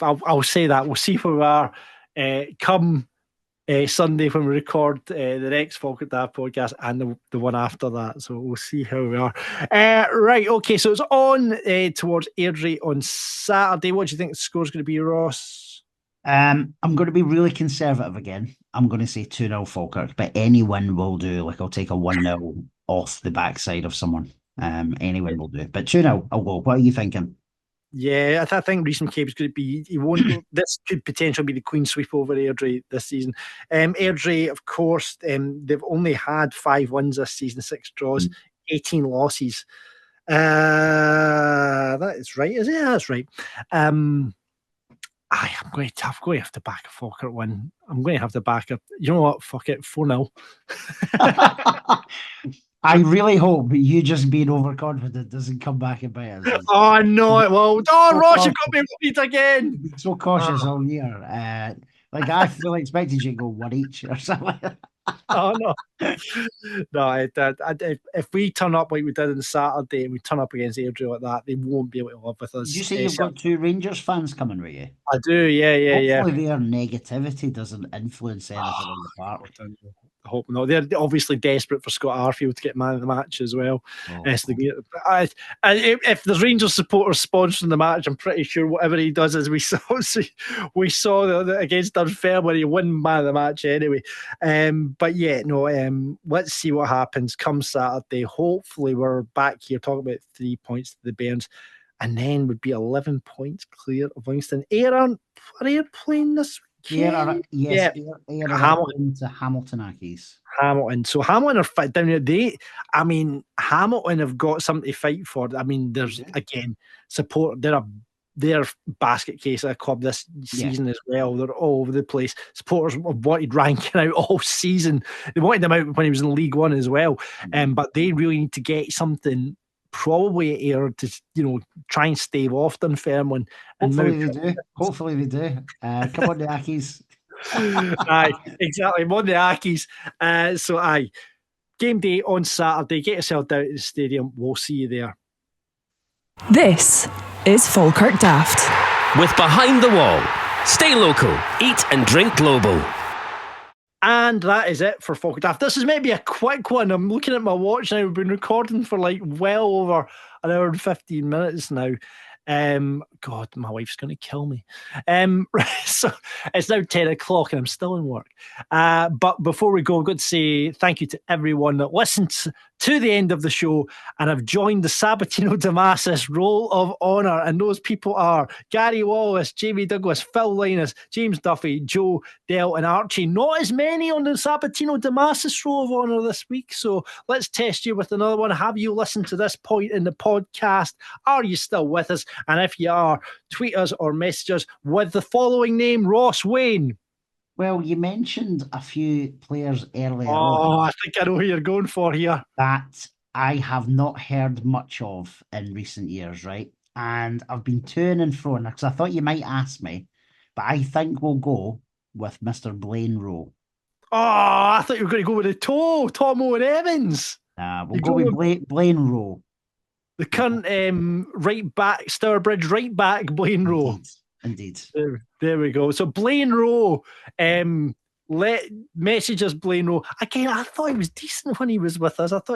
I'll say that. We'll see where we are come Sunday when we record the next Falkirk Daft podcast and the one after that. So we'll see how we are. Right, okay, so it's on towards Airdrie on Saturday. What do you think the score's going to be, Ross? I'm going to be really conservative again. I'm going to say 2-0 Falkirk, but any win will do. Like, I'll take a 1-0 off the backside of someone. Any win will do. But 2-0, I'll go. What are you thinking? Yeah, I think Reece McCabe's going to be. He won't. This could potentially be the queen sweep over Airdrie this season. Airdrie, of course, they've only had 5 wins this season, 6 draws, 18 losses. That is right, is it? Yeah, that's right. I'm going to have to back a Falkirk win. I'm going to have to back a. You know what? Fuck it, 4-0. I really hope you just being overconfident doesn't come back and bite us. Oh, no, it will. Oh, Ross, you've got me worried again. So cautious all year. Like, I fully expected you to go 1 each or something. Oh, no. No, if we turn up like we did on Saturday and we turn up against Airdrie like that, they won't be able to live with us. Did you say you've got 2 Rangers fans coming with you? I do, yeah. Hopefully their negativity doesn't influence anything on the park. I hope not. They're obviously desperate for Scott Arfield to get man of the match as well. If the Rangers supporters sponsoring the match, I'm pretty sure whatever he does, as we saw against Dunfermline, he win man of the match anyway. But yeah, no. Let's see what happens come Saturday. Hopefully, we're back here talking about 3 points to the Bairns, and then would be 11 points clear of Livingston. Are Ayr playing this week? Hamilton to Hamilton Ackies. Hamilton. So Hamilton are fit down here. Hamilton have got something to fight for. I mean, there's again support. They're basket case of a club this season as well. They're all over the place. Supporters wanted ranking out all season. They wanted him out when he was in League One as well. But they really need to get something. Probably Ayr to try and stave off Dunfermline. Hopefully they do. Come on, the Ackies. Aye, exactly. I'm on the Ackies. Game day on Saturday. Get yourself down to the stadium. We'll see you there. This is Falkirk Daft. With Behind the Wall. Stay local. Eat and drink global. And that is it for Falkirk Daft. This is maybe a quick one. I'm looking at my watch now. We've been recording for well over an hour and 15 minutes now. God, my wife's going to kill me. So it's now 10 o'clock and I'm still in work. But before we go, I've got to say thank you to everyone that listened to the end of the show and have joined the Sabatino Damasus Roll of Honour. And those people are Gary Wallace, Jamie Douglas, Phil Linus, James Duffy, Joe, Dale and Archie. Not as many on the Sabatino Damasus Roll of Honour this week. So let's test you with another one. Have you listened to this point in the podcast? Are you still with us? And if you are, tweet us or message us with the following name, Ross Wayne. Well, you mentioned a few players earlier on. I think I know who you're going for here. That I have not heard much of in recent years, right? And I've been to and fro because I thought you might ask me, but I think we'll go with Mr. Blaine Rowe. Oh, I thought you were going to go with the Tom Owen Evans. We'll go with Blaine Rowe. The current right back, Stourbridge right back, Blaine Rowe. Indeed. There we go. So Blaine Rowe, message us Blaine Rowe. Again, I thought he was decent when he was with us. He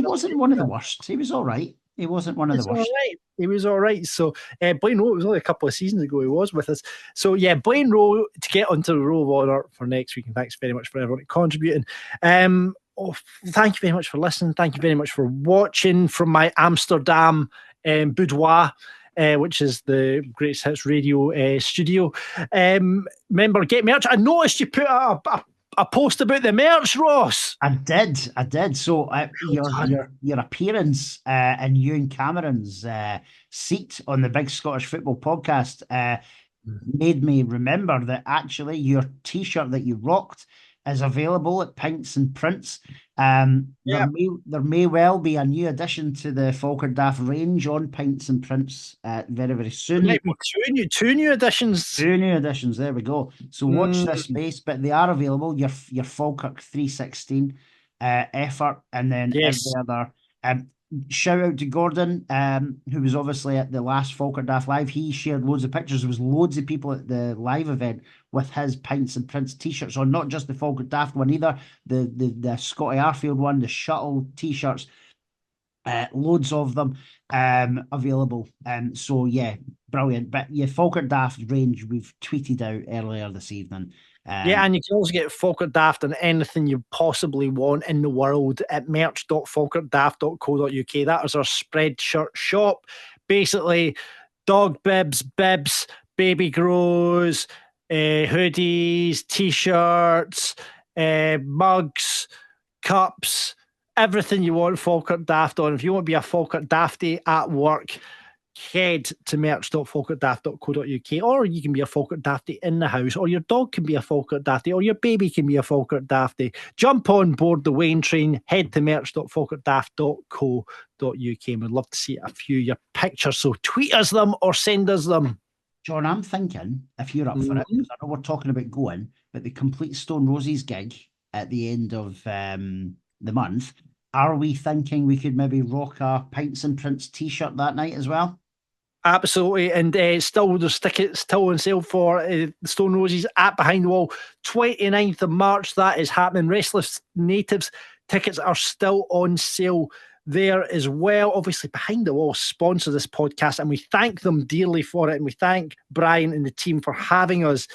wasn't one of the worst. He was all right. He wasn't one of the worst. He was all right. So Blaine Rowe, it was only a couple of seasons ago he was with us. So yeah, Blaine Rowe to get onto the Roll of Honour for next week. And thanks very much for everyone contributing. Thank you very much for listening. Thank you very much for watching from my Amsterdam boudoir. Which is the Greatest Hits Radio studio. Remember, get merch. I noticed you put a a post about the merch, Ross. I did. So your appearance in Ewan Cameron's seat on the Big Scottish Football Podcast made me remember that actually your T-shirt that you rocked is available at Pints and Prints. There may well be a new addition to the Falkirk Daft range on Pints and Prints very, very soon. Two new additions. Two new additions. There we go. So watch this space, but they are available. Your Falkirk 316 effort, and then every other. Shout out to Gordon, who was obviously at the last Falkirk Daft Live. He shared loads of pictures. There was loads of people at the live event with his Pints and Prints t-shirts on, not just the Falkirk Daft one either, the Scotty Arfield one, the Shuttle t-shirts, loads of them available. So yeah, brilliant. But yeah, Falkirk Daft range we've tweeted out earlier this evening. And you can also get Falkirk Daft and anything you possibly want in the world at merch.falkirkdaft.co.uk. That is our spreadshirt shop. Basically, dog bibs, baby grows, hoodies, t-shirts, mugs, cups, everything you want Falkirk Daft on. If you want to be a Falkirk Dafty at work, head to merch.falkirkdaft.co.uk, or you can be a Falkirk Dafty in the house, or your dog can be a Falkirk Dafty, or your baby can be a Falkirk Dafty. Jump on board the Wayne train, head to merch.falkirkdaft.co.uk, and we'd love to see a few of your pictures, so tweet us them or send us them. John, I'm thinking, if you're up for it, because I know we're talking about going, but the Complete Stone Roses gig at the end of the month, are we thinking we could maybe rock a Pints and Prints t-shirt that night as well? Absolutely, and there's tickets still on sale for the Stone Roses at Behind the Wall, 29th of March. That is happening. Restless Natives tickets are still on sale there as well. Obviously, Behind the Wall sponsor this podcast, and we thank them dearly for it, and we thank Brian and the team for having us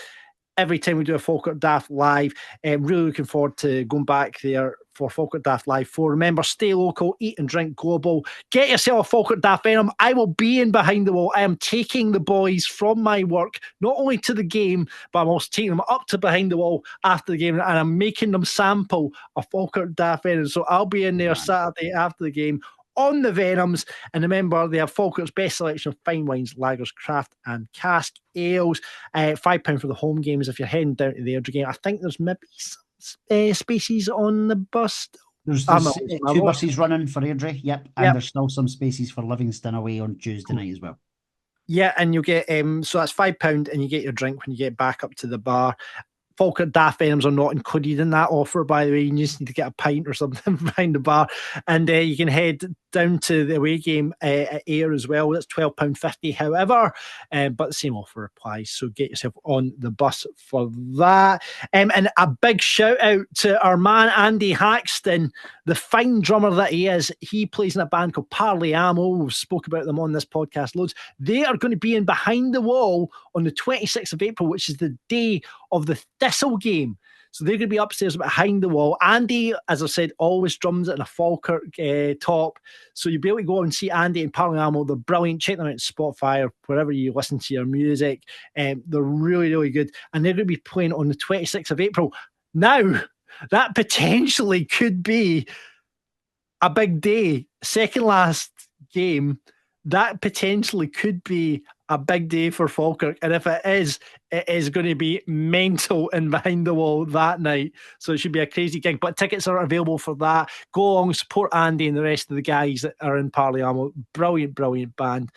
every time we do a Falkirk Daft Live. Really looking forward to going back there for Falkirk Daft Live 4. Remember, stay local, eat and drink global. Get yourself a Falkirk Daft Venom. I will be in Behind the Wall. I am taking the boys from my work, not only to the game, but I'm also taking them up to Behind the Wall after the game, and I'm making them sample a Falkirk Daft Venom. So I'll be in there Saturday after the game on the Venoms. And remember, they have Falkirk's best selection of fine wines, lagers, craft and cask ales. £5 for the home games if you're heading down to the Airdrie game. I think there's maybe some spaces on the bus. There's two buses running for Airdrie, and there's still some spaces for Livingston away on Tuesday night as well. Yeah, and you'll get so that's £5 and you get your drink when you get back up to the bar. Falkirk Daft Venoms are not included in that offer, by the way. You just need to get a pint or something behind the bar. And you can head down to the away game at Ayr as well. That's £12.50, however. But the same offer applies. So get yourself on the bus for that. And a big shout out to our man, Andy Haxton, the fine drummer that he is. He plays in a band called Parley Ammo. We've spoke about them on this podcast loads. They are going to be in Behind the Wall on the 26th of April, which is the day of the Thistle game. So they're going to be upstairs Behind the Wall. Andy, as I said, always drums in a Falkirk top. So you'll be able to go and see Andy and Parley Ammo. They're brilliant. Check them out on Spotify or wherever you listen to your music. They're really, really good. And they're going to be playing on the 26th of April. Now, that potentially could be a big day. Second last game, that potentially could be a big day for Falkirk. And if it is going to be mental in Behind the Wall that night. So it should be a crazy gig. But tickets are available for that. Go along, support Andy and the rest of the guys that are in Parley Ammo. Brilliant, brilliant band.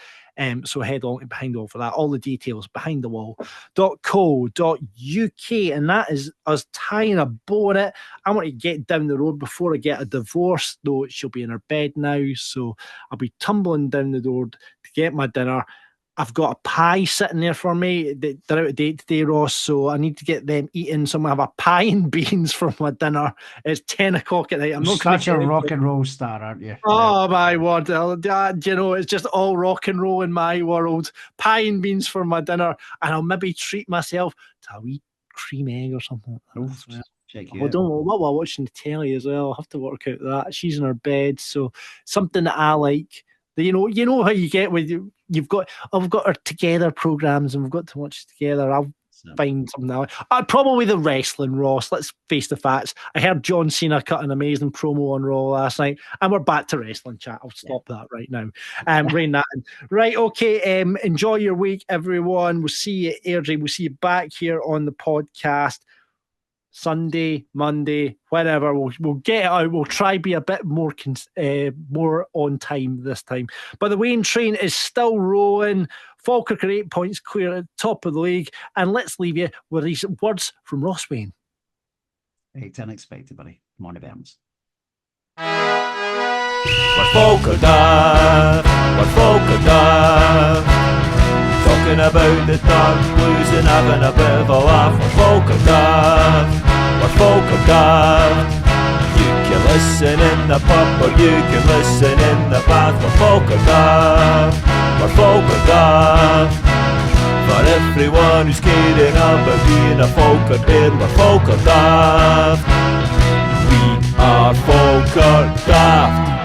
So head on to Behind the Wall for that. All the details, behindthewall.co.uk. And that is us tying a bow on it. I want to get down the road before I get a divorce, though she'll be in her bed now. So I'll be tumbling down the road to get my dinner. I've got a pie sitting there for me. They're out of date today, Ross, so I need to get them eaten. So I'm going to have a pie and beans for my dinner. It's 10 o'clock at night. I'm not such a rock and roll star, aren't you? Oh, my word. You know, it's just all rock and roll in my world. Pie and beans for my dinner, and I'll maybe treat myself to a wee cream egg or something like that. Check I don't know what we're watching the telly as well. I'll have to work out that. She's in her bed, so something that I like. You know how you get with I've got our together programs and we've got to watch it together. find something else. Probably the wrestling, Ross. Let's face the facts. I heard John Cena cut an amazing promo on Raw last night, and we're back to wrestling chat. I'll stop that right now. Rein that in. Right, okay. Enjoy your week, everyone. We'll see you at Airdrie. We'll see you back here on the podcast Sunday, Monday, whenever. We'll get it out. We'll try be a bit more on time this time. But the Wayne train is still rolling. Falkirk are 8 points clear at the top of the league. And let's leave you with these words from Ross Wayne. It's unexpected, buddy. Come on, Bairns. We're Falkirk Daft, we're Falkirk Daft. Talking about the dark blues and having a bit of a laugh. We're Falkirk Daft, we're Falkirk Daft. You can listen in the pub or you can listen in the bath. We're Falkirk Daft, we're Falkirk Daft. For everyone who's caring about being a Falkirk Bairn, we're Falkirk Daft. We are Falkirk Daft.